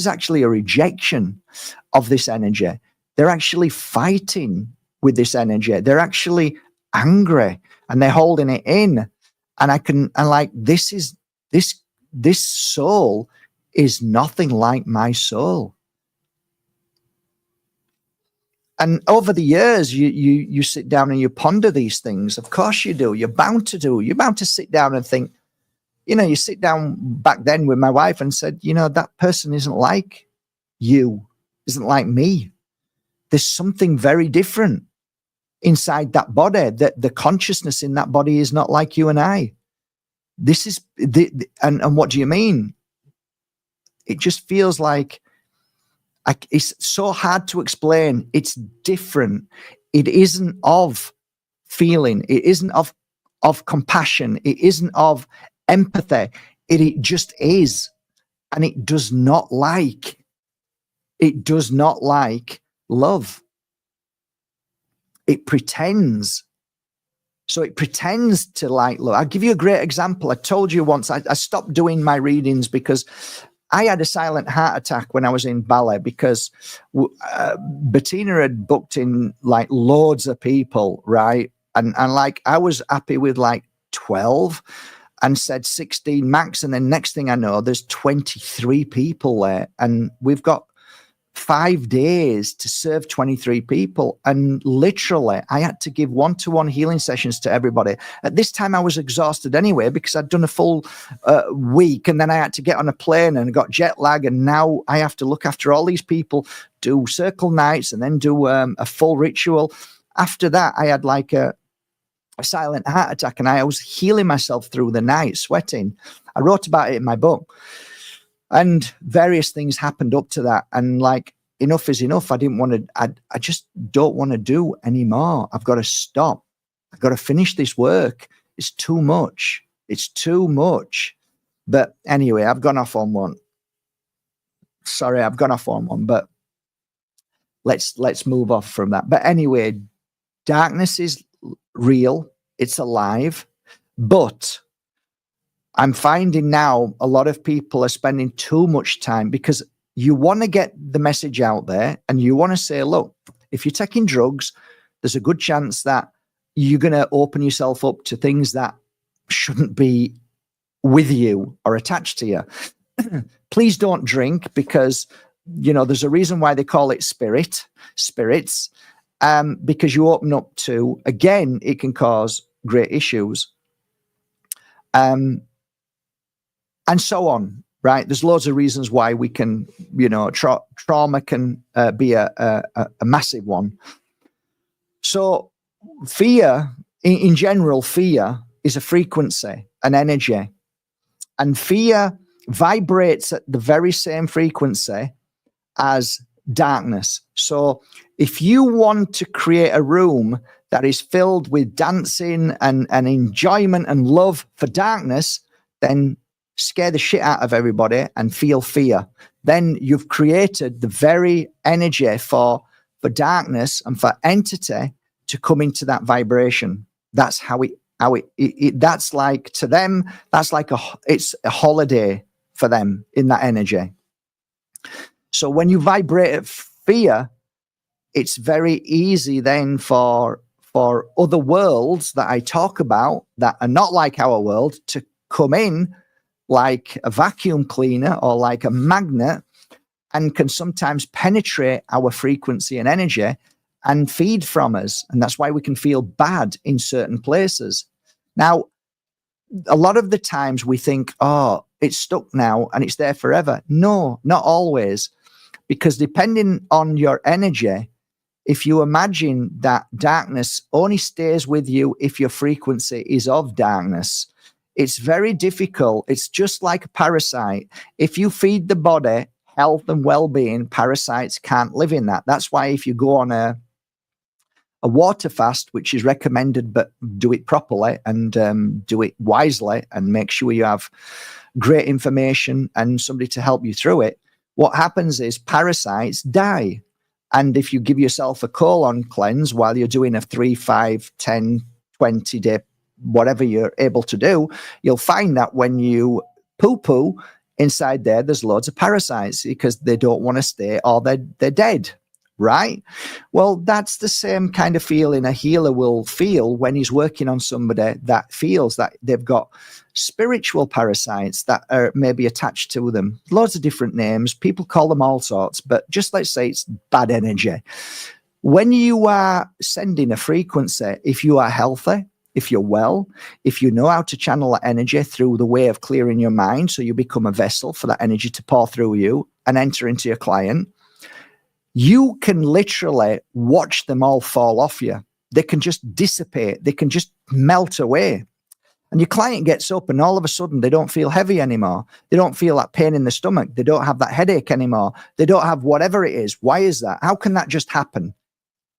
actually a rejection of this energy. They're actually fighting with this energy. They're actually angry and they're holding it in. And this soul is nothing like my soul. And over the years, you sit down and you ponder these things. Of course you do. You're bound to do. You're bound to sit down and think, you sit down back then with my wife and said, that person isn't like you, isn't like me. There's something very different inside that body. That the consciousness in that body is not like you and I. This is and what do you mean? It just feels like it's so hard to explain. It's different. It isn't of feeling. It isn't of compassion. It isn't of empathy. It just is. And it does not like love. It pretends. So it pretends to like love. I'll give you a great example. I told you once, I stopped doing my readings because I had a silent heart attack when I was in ballet, because Bettina had booked in like loads of people, right? And like I was happy with like 12 and said 16 max. And then next thing I know, there's 23 people there. And we've got 5 days to serve 23 people. And literally, I had to give one-to-one healing sessions to everybody. At this time, I was exhausted anyway, because I'd done a full week. And then I had to get on a plane and got jet lag. And now I have to look after all these people, do circle nights, and then do a full ritual. After that, I had like a silent heart attack, and I was healing myself through the night, sweating. I wrote about it in my book. And various things happened up to that. And like, enough is enough. I didn't want to, I just don't want to do anymore. I've got to stop. I've got to finish this work. It's too much. It's too much. But anyway, I've gone off on one. Sorry, I've gone off on one, but let's move off from that. But anyway, darkness is real. It's alive. But I'm finding now a lot of people are spending too much time, because you want to get the message out there and you want to say, look, if you're taking drugs, there's a good chance that you're going to open yourself up to things that shouldn't be with you or attached to you. Please don't drink, because, there's a reason why they call it spirits, because you open up to, again, it can cause great issues. And so on, right? There's loads of reasons why we can, trauma can be a massive one. So fear, in general, fear is a frequency, an energy. And fear vibrates at the very same frequency as darkness. So if you want to create a room that is filled with dancing and enjoyment and love for darkness, then scare the shit out of everybody and feel fear. Then you've created the very energy for darkness and for entity to come into that vibration. That's how it that's like, to them, that's like it's a holiday for them in that energy. So when you vibrate at fear, it's very easy then for other worlds that I talk about that are not like our world to come in like a vacuum cleaner or like a magnet, and can sometimes penetrate our frequency and energy and feed from us. And that's why we can feel bad in certain places. Now, a lot of the times we think, oh, it's stuck now and it's there forever. No, not always. Because depending on your energy, if you imagine that darkness only stays with you if your frequency is of darkness, it's very difficult. It's just like a parasite. If you feed the body health and well-being, parasites can't live in that. That's why if you go on a water fast, which is recommended, but do it properly and do it wisely and make sure you have great information and somebody to help you through it, what happens is parasites die. And if you give yourself a colon cleanse while you're doing a 3, 5, 10, 20 day, whatever you're able to do, you'll find that when you poo-poo, inside there's loads of parasites because they don't want to stay or they're dead, right? Well, that's the same kind of feeling a healer will feel when he's working on somebody that feels that they've got spiritual parasites that are maybe attached to them. Loads of different names. People call them all sorts, but just let's say it's bad energy. When you are sending a frequency, if you are healthy, if you're well, if you know how to channel that energy through the way of clearing your mind, so you become a vessel for that energy to pour through you and enter into your client, you can literally watch them all fall off you. They can just dissipate. They can just melt away. And your client gets up and all of a sudden they don't feel heavy anymore. They don't feel that pain in the stomach. They don't have that headache anymore. They don't have whatever it is. Why is that? How can that just happen?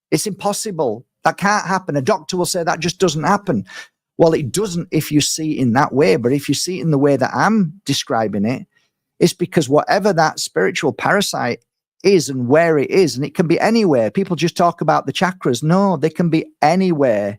It's impossible. That can't happen. A doctor will say that just doesn't happen. Well, it doesn't if you see it in that way. But if you see it in the way that I'm describing it, it's because whatever that spiritual parasite is and where it is, and it can be anywhere. People just talk about the chakras. No, they can be anywhere.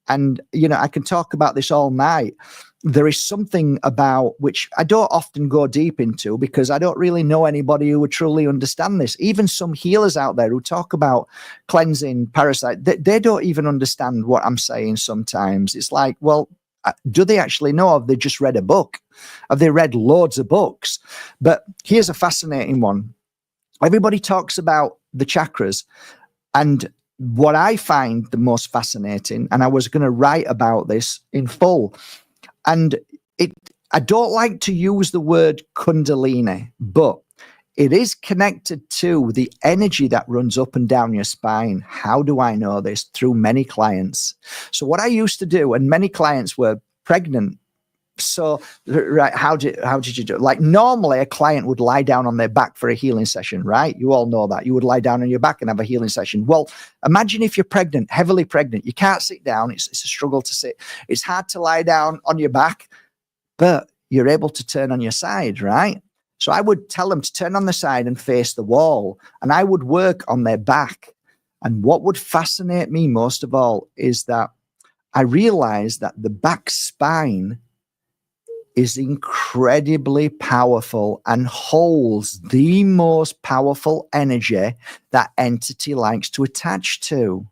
And, you know, I can talk about this all night. There is something about which I don't often go deep into because I don't really know anybody who would truly understand this. Even some healers out there who talk about cleansing parasite, they don't even understand what I'm saying sometimes. It's like, well, do they actually know? Have they just read a book? Have they read loads of books? But here's a fascinating one. Everybody talks about the chakras, and what I find the most fascinating, and I was going to write about this in full, and I don't like to use the word Kundalini, but it is connected to the energy that runs up and down your spine. How do I know this? Through many clients. So what I used to do, and many clients were pregnant. So, right, how did you do it? Like normally a client would lie down on their back for a healing session, right? You all know that. You would lie down on your back and have a healing session. Well, imagine if you're pregnant, heavily pregnant. You can't sit down. It's a struggle to sit. It's hard to lie down on your back, but you're able to turn on your side, right? So I would tell them to turn on the side and face the wall, and I would work on their back. And what would fascinate me most of all is that I realized that the back spine is incredibly powerful and holds the most powerful energy that entity likes to attach to.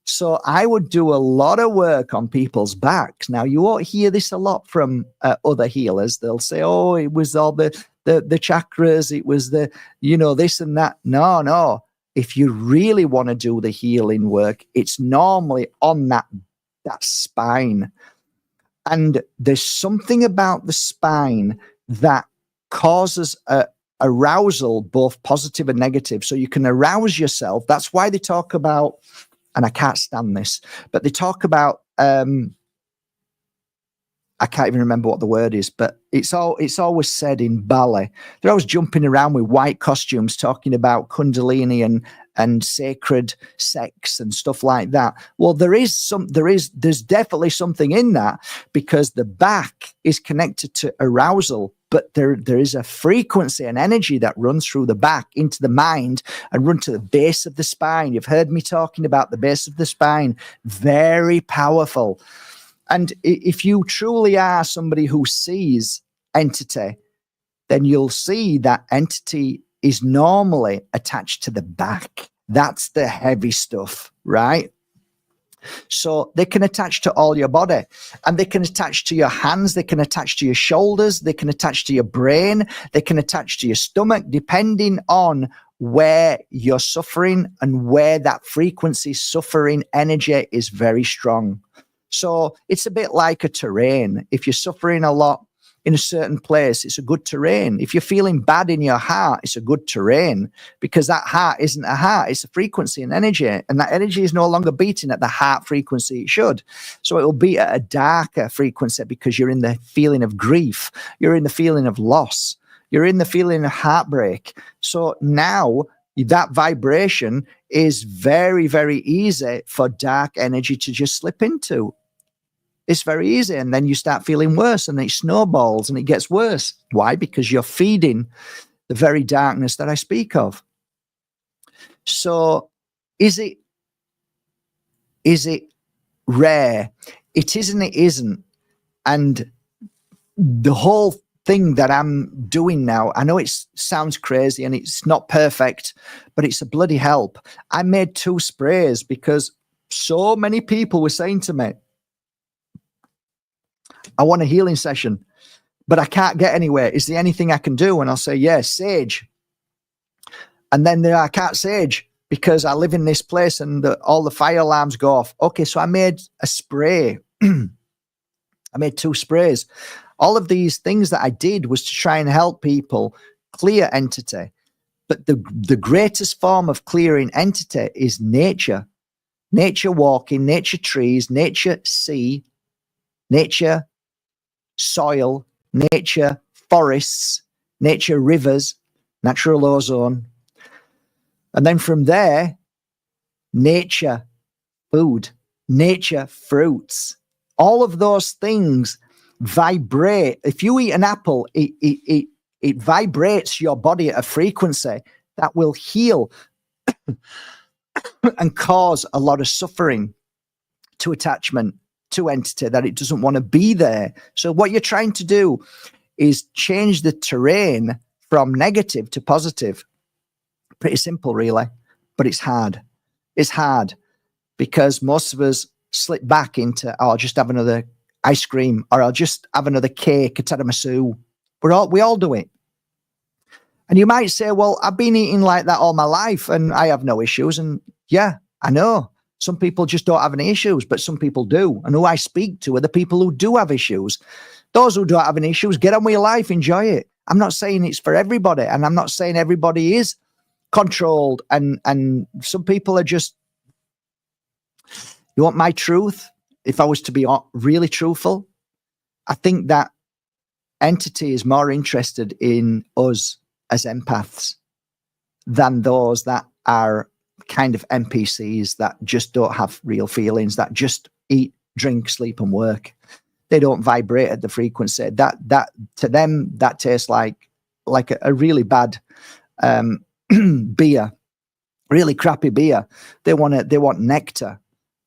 So I would do a lot of work on people's backs. Now, you won't hear this a lot from other healers. They'll say, oh, it was all the chakras, it was the, you know, this and that. No. If you really want to do the healing work, it's normally on that spine. And there's something about the spine that causes arousal, both positive and negative. So you can arouse yourself. That's why they talk about, and I can't stand this, but they talk about, I can't even remember what the word is, but it's always said in ballet. They're always jumping around with white costumes talking about Kundalini and sacred sex and stuff like that. Well, there's definitely something in that, because the back is connected to arousal, but there is a frequency and energy that runs through the back into the mind and run to the base of the spine. You've heard me talking about the base of the spine. Very powerful. And if you truly are somebody who sees entity, then you'll see that entity is normally attached to the back. That's the heavy stuff, right? So they can attach to all your body, and they can attach to your hands, they can attach to your shoulders, they can attach to your brain, they can attach to your stomach, depending on where you're suffering and where that frequency suffering energy is very strong. So it's a bit like a terrain. If you're suffering a lot in a certain place, it's a good terrain. If you're feeling bad in your heart, it's a good terrain, because that heart isn't a heart, it's a frequency and energy, and that energy is no longer beating at the heart frequency it should. So it will beat at a darker frequency because you're in the feeling of grief, you're in the feeling of loss, you're in the feeling of heartbreak. So now that vibration is very, very easy for dark energy to just slip into. It's very easy. And then you start feeling worse, and it snowballs and it gets worse. Why? Because you're feeding the very darkness that I speak of. So is it rare? It is and it isn't. And the whole thing that I'm doing now, I know it sounds crazy and it's not perfect, but it's a bloody help. I made 2 sprays because so many people were saying to me, I want a healing session, but I can't get anywhere. Is there anything I can do? And I'll say, yeah, sage. And then I can't sage because I live in this place and all the fire alarms go off. Okay, so I made a spray. I made 2 sprays. All of these things that I did was to try and help people clear entity. But the greatest form of clearing entity is nature. Nature walking, nature trees, nature sea, nature soil, nature forests, nature rivers, natural ozone. And then from there, nature food, nature fruits. All of those things vibrate. If you eat an apple, it vibrates your body at a frequency that will heal and cause a lot of suffering to attachment, to entity, that it doesn't want to be there. So what you're trying to do is change the terrain from negative to positive. Pretty simple, really, but it's hard. It's hard because most of us slip back into, oh, I'll just have another ice cream, or I'll just have another cake, a tiramisu. We all do it. And you might say, well, I've been eating like that all my life and I have no issues. And yeah, I know. Some people just don't have any issues, but some people do. And who I speak to are the people who do have issues. Those who don't have any issues, get on with your life, enjoy it. I'm not saying it's for everybody, and I'm not saying everybody is controlled. And some people are just, you want my truth? If I was to be really truthful, I think that entity is more interested in us as empaths than those that are kind of NPCs that just don't have real feelings, that just eat, drink, sleep, and work. They don't vibrate at the frequency. That to them, that tastes like a really bad beer, really crappy beer. They want nectar,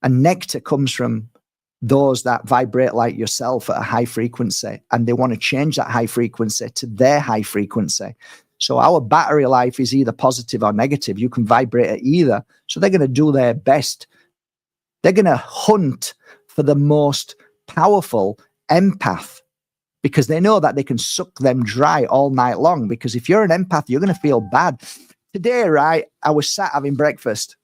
and nectar comes from those that vibrate like yourself at a high frequency, and they want to change that high frequency to their high frequency. So our battery life is either positive or negative. You can vibrate at either. So they're going to do their best. They're going to hunt for the most powerful empath because they know that they can suck them dry all night long. Because if you're an empath, you're going to feel bad. Today, right, I was sat having breakfast.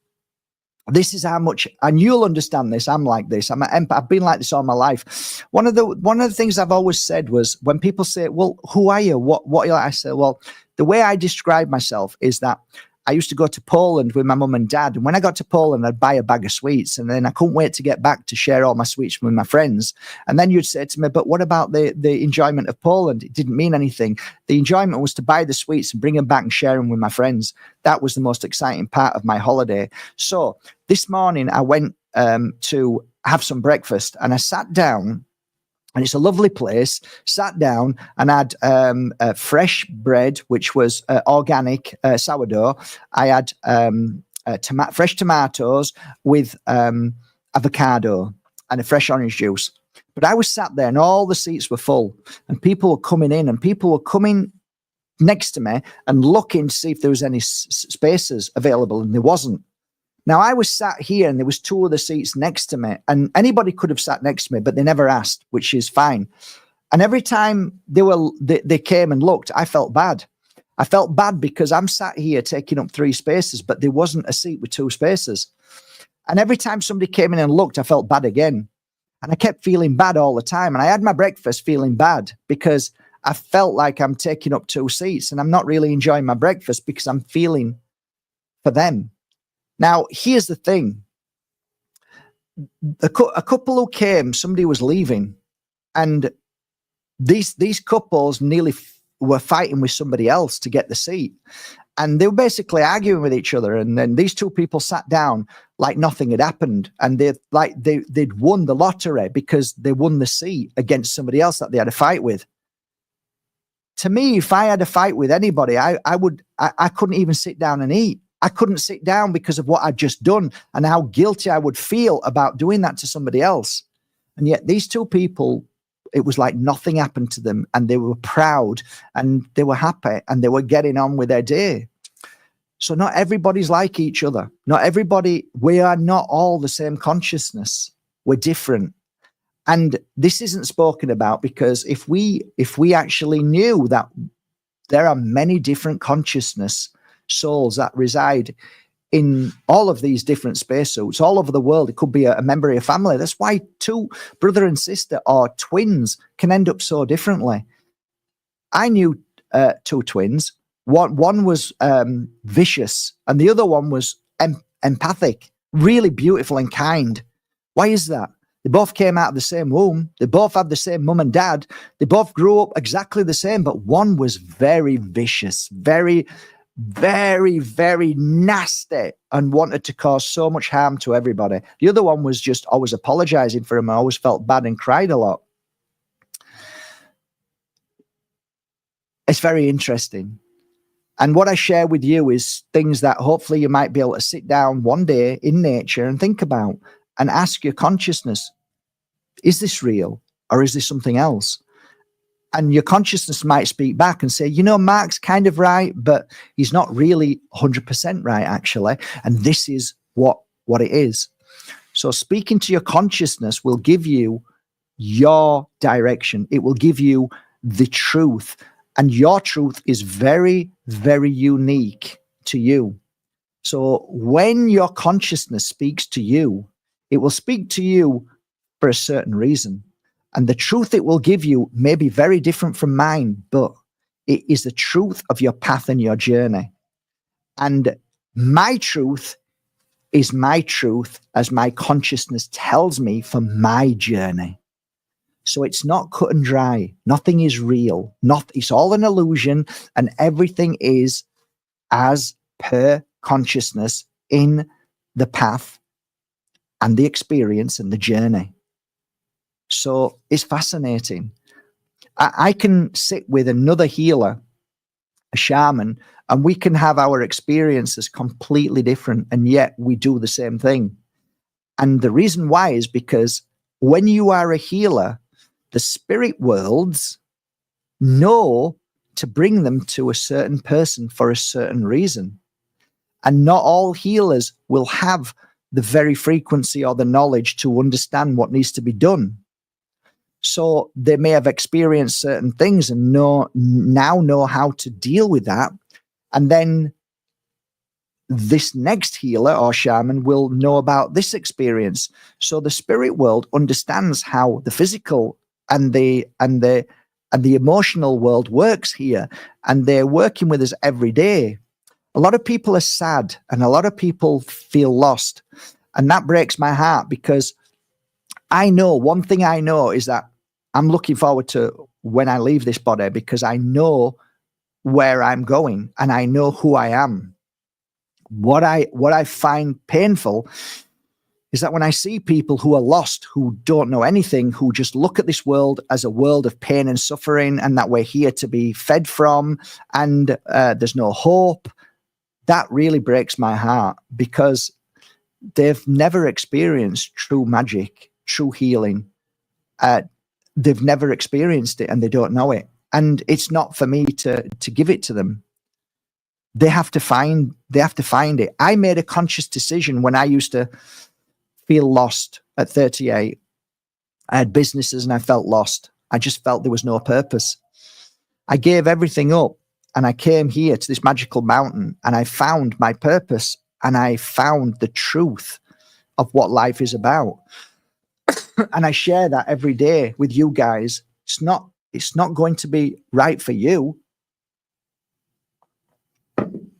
This is how much, and you'll understand this. I'm like this. I'm an empath. I've been like this all my life. One of the things I've always said was when people say, well, who are you? What are you like? I say, well, the way I describe myself is that I used to go to Poland with my mum and dad. And when I got to Poland, I'd buy a bag of sweets. And then I couldn't wait to get back to share all my sweets with my friends. And then you'd say to me, but what about the enjoyment of Poland? It didn't mean anything. The enjoyment was to buy the sweets and bring them back and share them with my friends. That was the most exciting part of my holiday. So this morning I went to have some breakfast and I sat down. And it's a lovely place. Sat down and had fresh bread, which was organic sourdough. I had fresh tomatoes with avocado and a fresh orange juice. But I was sat there and all the seats were full and people were coming in and people were coming next to me and looking to see if there was any spaces available, and there wasn't. Now, I was sat here and there was two other seats next to me, and anybody could have sat next to me, but they never asked, which is fine. And every time they came and looked, I felt bad. I felt bad because I'm sat here taking up 3 spaces, but there wasn't a seat with 2 spaces. And every time somebody came in and looked, I felt bad again. And I kept feeling bad all the time. And I had my breakfast feeling bad because I felt like I'm taking up 2 seats and I'm not really enjoying my breakfast because I'm feeling for them. Now, here's the thing. A couple who came, somebody was leaving, and these couples nearly were fighting with somebody else to get the seat. And they were basically arguing with each other. And then these 2 people sat down like nothing had happened. And they'd won the lottery because they won the seat against somebody else that they had a fight with. To me, if I had a fight with anybody, I couldn't even sit down and eat. I couldn't sit down because of what I'd just done and how guilty I would feel about doing that to somebody else. And yet these 2 people, it was like nothing happened to them, and they were proud and they were happy and they were getting on with their day. So not everybody's like each other. Not everybody, we are not all the same consciousness. We're different. And this isn't spoken about because if we actually knew that there are many different consciousness souls that reside in all of these different spacesuits all over the world. It could be a member of your family. That's why 2 brother and sister or twins can end up so differently. I knew 2 twins. One was vicious and the other one was empathic, really beautiful and kind. Why is that? They both came out of the same womb. They both had the same mum and dad. They both grew up exactly the same, but one was very vicious, very, very, very nasty and wanted to cause so much harm to everybody. The other one was just always apologizing for him. I always felt bad and cried a lot. It's very interesting. And what I share with you is things that hopefully you might be able to sit down one day in nature and think about and ask your consciousness, is this real or is this something else? And your consciousness might speak back and say, you know, Mark's kind of right, but he's not really 100% right, actually. And this is what it is. So speaking to your consciousness will give you your direction. It will give you the truth. And your truth is very, very unique to you. So when your consciousness speaks to you, it will speak to you for a certain reason. And the truth it will give you may be very different from mine, but it is the truth of your path and your journey. And my truth is my truth as my consciousness tells me for my journey. So it's not cut and dry. Nothing is real. It's all an illusion, and everything is as per consciousness in the path and the experience and the journey. So it's fascinating. I can sit with another healer, a shaman, and we can have our experiences completely different, and yet we do the same thing. And the reason why is because when you are a healer, the spirit worlds know to bring them to a certain person for a certain reason. And not all healers will have the very frequency or the knowledge to understand what needs to be done. So they may have experienced certain things and now know how to deal with that. And then this next healer or shaman will know about this experience. So the spirit world understands how the physical and the emotional world works here. And they're working with us every day. A lot of people are sad and a lot of people feel lost. And that breaks my heart because one thing I know is that I'm looking forward to when I leave this body because I know where I'm going and I know who I am. What I find painful is that when I see people who are lost, who don't know anything, who just look at this world as a world of pain and suffering and that we're here to be fed from and there's no hope, that really breaks my heart because they've never experienced true magic, true healing. They've never experienced it and they don't know it. And it's not for me to give it to them. They have to find it. I made a conscious decision when I used to feel lost at 38. I had businesses and I felt lost. I just felt there was no purpose. I gave everything up and I came here to this magical mountain and I found my purpose and I found the truth of what life is about. And I share that every day with you guys. It's not going to be right for you,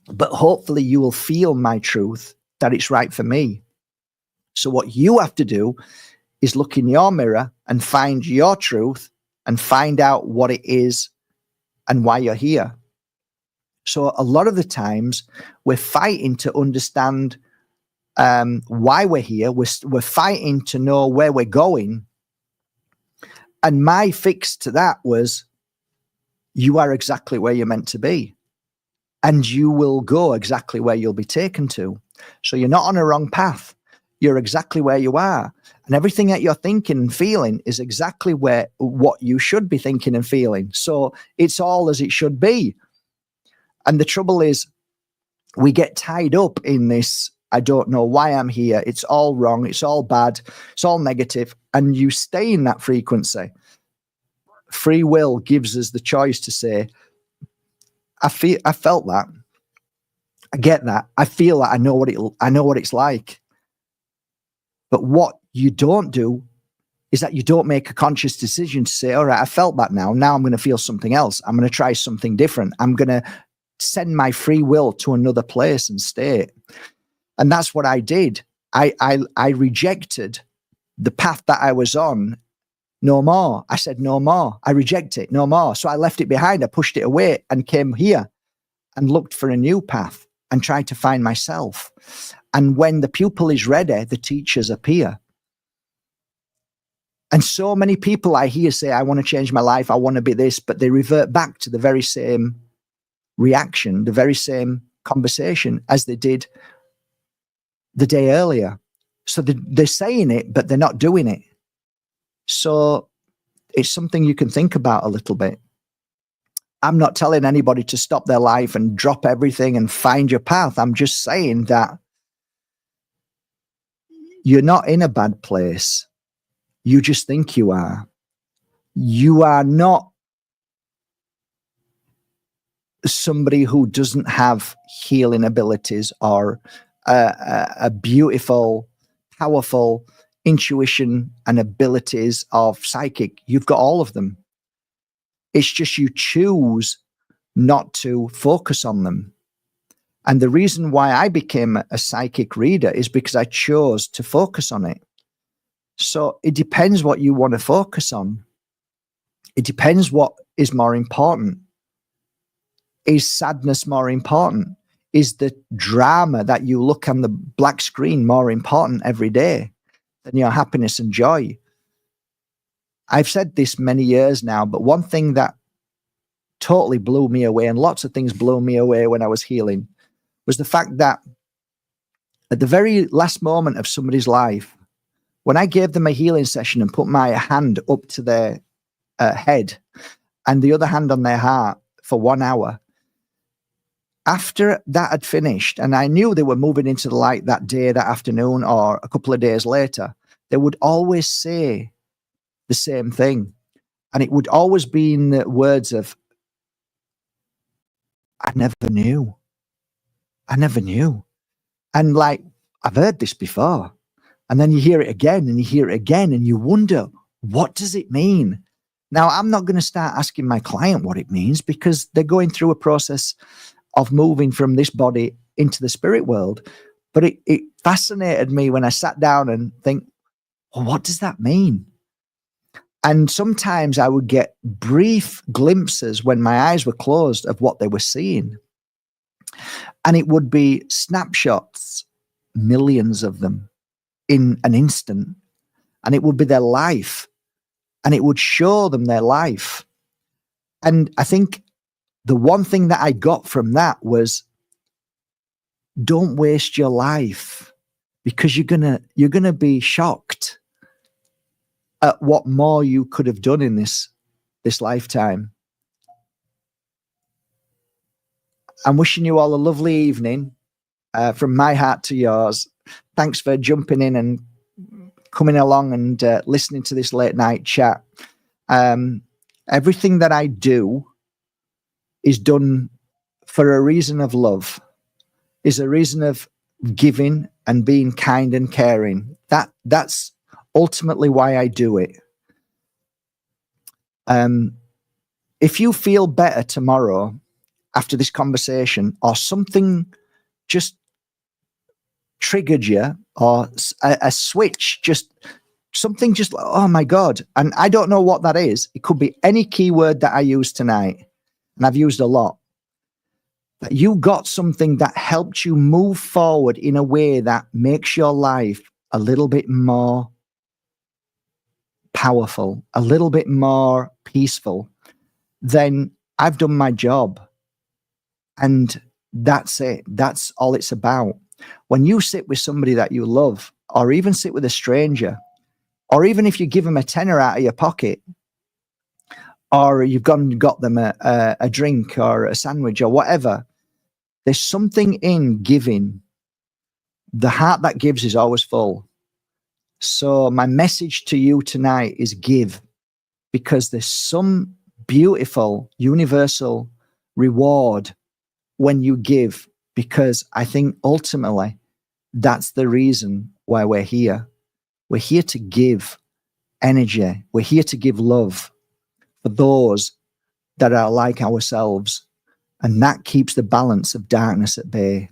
but hopefully you will feel my truth that it's right for me. So what you have to do is look in your mirror and find your truth and find out what it is and why you're here. So a lot of the times we're fighting to understand why we're here. We're fighting to know where we're going. And my fix to that was, you are exactly where you're meant to be. And you will go exactly where you'll be taken to. So you're not on a wrong path. You're exactly where you are. And everything that you're thinking and feeling is exactly what you should be thinking and feeling. So it's all as it should be. And the trouble is, we get tied up in this, I don't know why I'm here. It's all wrong. It's all bad. It's all negative. And you stay in that frequency. Free will gives us the choice to say, I felt that. I get that. I feel that. I know what it's like. But what you don't do is that you don't make a conscious decision to say, all right, I felt that now. Now I'm going to feel something else. I'm going to try something different. I'm going to send my free will to another place and state. And that's what I did. I rejected the path that I was on. No more. I said, no more. I reject it. No more. So I left it behind. I pushed it away and came here and looked for a new path and tried to find myself. And when the pupil is ready, the teachers appear. And so many people I hear say, I want to change my life. I want to be this, but they revert back to the very same reaction, the very same conversation as they did the day earlier. So they're saying it, but they're not doing it. So it's something you can think about a little bit. I'm not telling anybody to stop their life and drop everything and find your path. I'm just saying that you're not in a bad place. You just think you are. You are not somebody who doesn't have healing abilities or a beautiful, powerful intuition and abilities of psychic. You've got all of them. It's just you choose not to focus on them. And the reason why I became a psychic reader is because I chose to focus on it. So it depends what you want to focus on. It depends what is more important. Is sadness more important? Is the drama that you look on the black screen more important every day than your happiness and joy? I've said this many years now, but one thing that totally blew me away, and lots of things blew me away when I was healing, was the fact that at the very last moment of somebody's life, when I gave them a healing session and put my hand up to their head and the other hand on their heart for 1 hour, after that had finished, and I knew they were moving into the light that day, that afternoon, or a couple of days later, they would always say the same thing. And it would always be in the words of, I never knew. I never knew. And like, I've heard this before. And then you hear it again and you hear it again and you wonder, what does it mean? Now, I'm not going to start asking my client what it means because they're going through a process of moving from this body into the spirit world. But it fascinated me when I sat down and think, well, what does that mean? And sometimes I would get brief glimpses when my eyes were closed of what they were seeing. And it would be snapshots, millions of them in an instant. And it would be their life. And it would show them their life. And I think the one thing that I got from that was, don't waste your life, because you're gonna be shocked at what more you could have done in this lifetime. I'm wishing you all a lovely evening from my heart to yours. Thanks for jumping in and coming along and listening to this late night chat. Everything that I do is done for a reason of love, is a reason of giving and being kind and caring. That's ultimately why I do it. If you feel better tomorrow after this conversation, or something just triggered you, or a switch, just something just like, oh my God, and I don't know what that is. It could be any keyword that I use tonight, and I've used a lot. That you got something that helped you move forward in a way that makes your life a little bit more powerful, a little bit more peaceful, then I've done my job. And that's it. That's all it's about. When you sit with somebody that you love, or even sit with a stranger, or even if you give them a tenner out of your pocket, or you've gone and got them a drink or a sandwich or whatever, there's something in giving. The heart that gives is always full. So my message to you tonight is give, because there's some beautiful universal reward when you give, because I think ultimately that's the reason why we're here. We're here to give energy. We're here to give love for those that are like ourselves. And that keeps the balance of darkness at bay.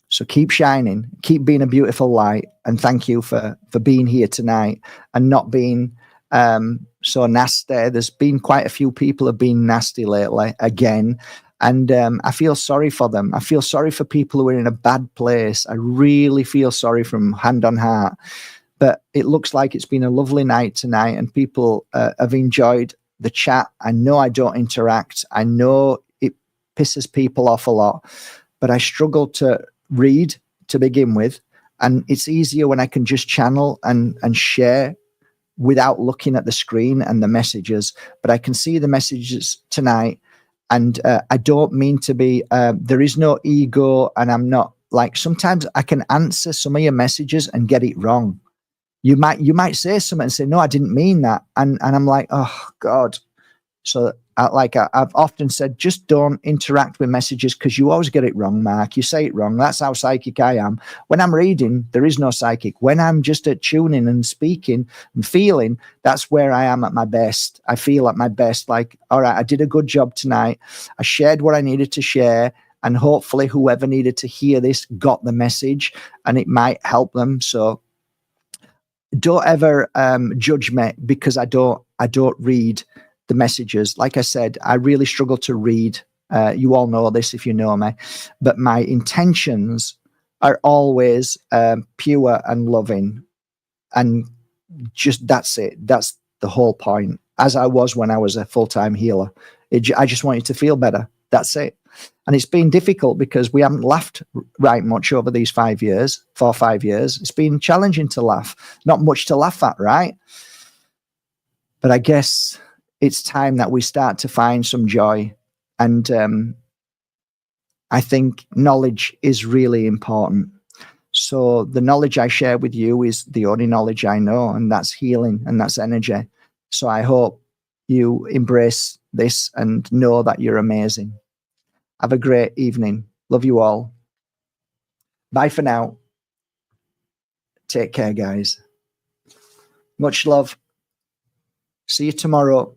So keep shining, keep being a beautiful light. And thank you for being here tonight and not being so nasty. There's been quite a few people have been nasty lately again. And I feel sorry for them. I feel sorry for people who are in a bad place. I really feel sorry from hand on heart. But it looks like it's been a lovely night tonight, and people have enjoyed the chat. I know I don't interact. I know it pisses people off a lot, but I struggle to read to begin with. And it's easier when I can just channel and share without looking at the screen and the messages. But I can see the messages tonight. And I don't mean to be, there is no ego, and I'm not like, sometimes I can answer some of your messages and get it wrong. You might say something and say, no, I didn't mean that. And I'm like, oh God. So I've often said, just don't interact with messages, because you always get it wrong, Mark. You say it wrong. That's how psychic I am. When I'm reading, there is no psychic. When I'm just at tuning and speaking and feeling, that's where I am at my best. I feel at my best, like, all right, I did a good job tonight. I shared what I needed to share. And hopefully whoever needed to hear this got the message, and it might help them. So don't ever judge me because I don't read the messages. Like I said, I really struggle to read. You all know this if you know me, but my intentions are always pure and loving, and just that's it. That's the whole point. As I was when I was a full-time healer, I just wanted to feel better. That's it. And it's been difficult because we haven't laughed right much over these 5 years, 4 or 5 years. It's been challenging to laugh. Not much to laugh at, right? But I guess it's time that we start to find some joy. And I think knowledge is really important. So the knowledge I share with you is the only knowledge I know, and that's healing and that's energy. So I hope you embrace this and know that you're amazing. Have a great evening. Love you all. Bye for now. Take care, guys. Much love. See you tomorrow.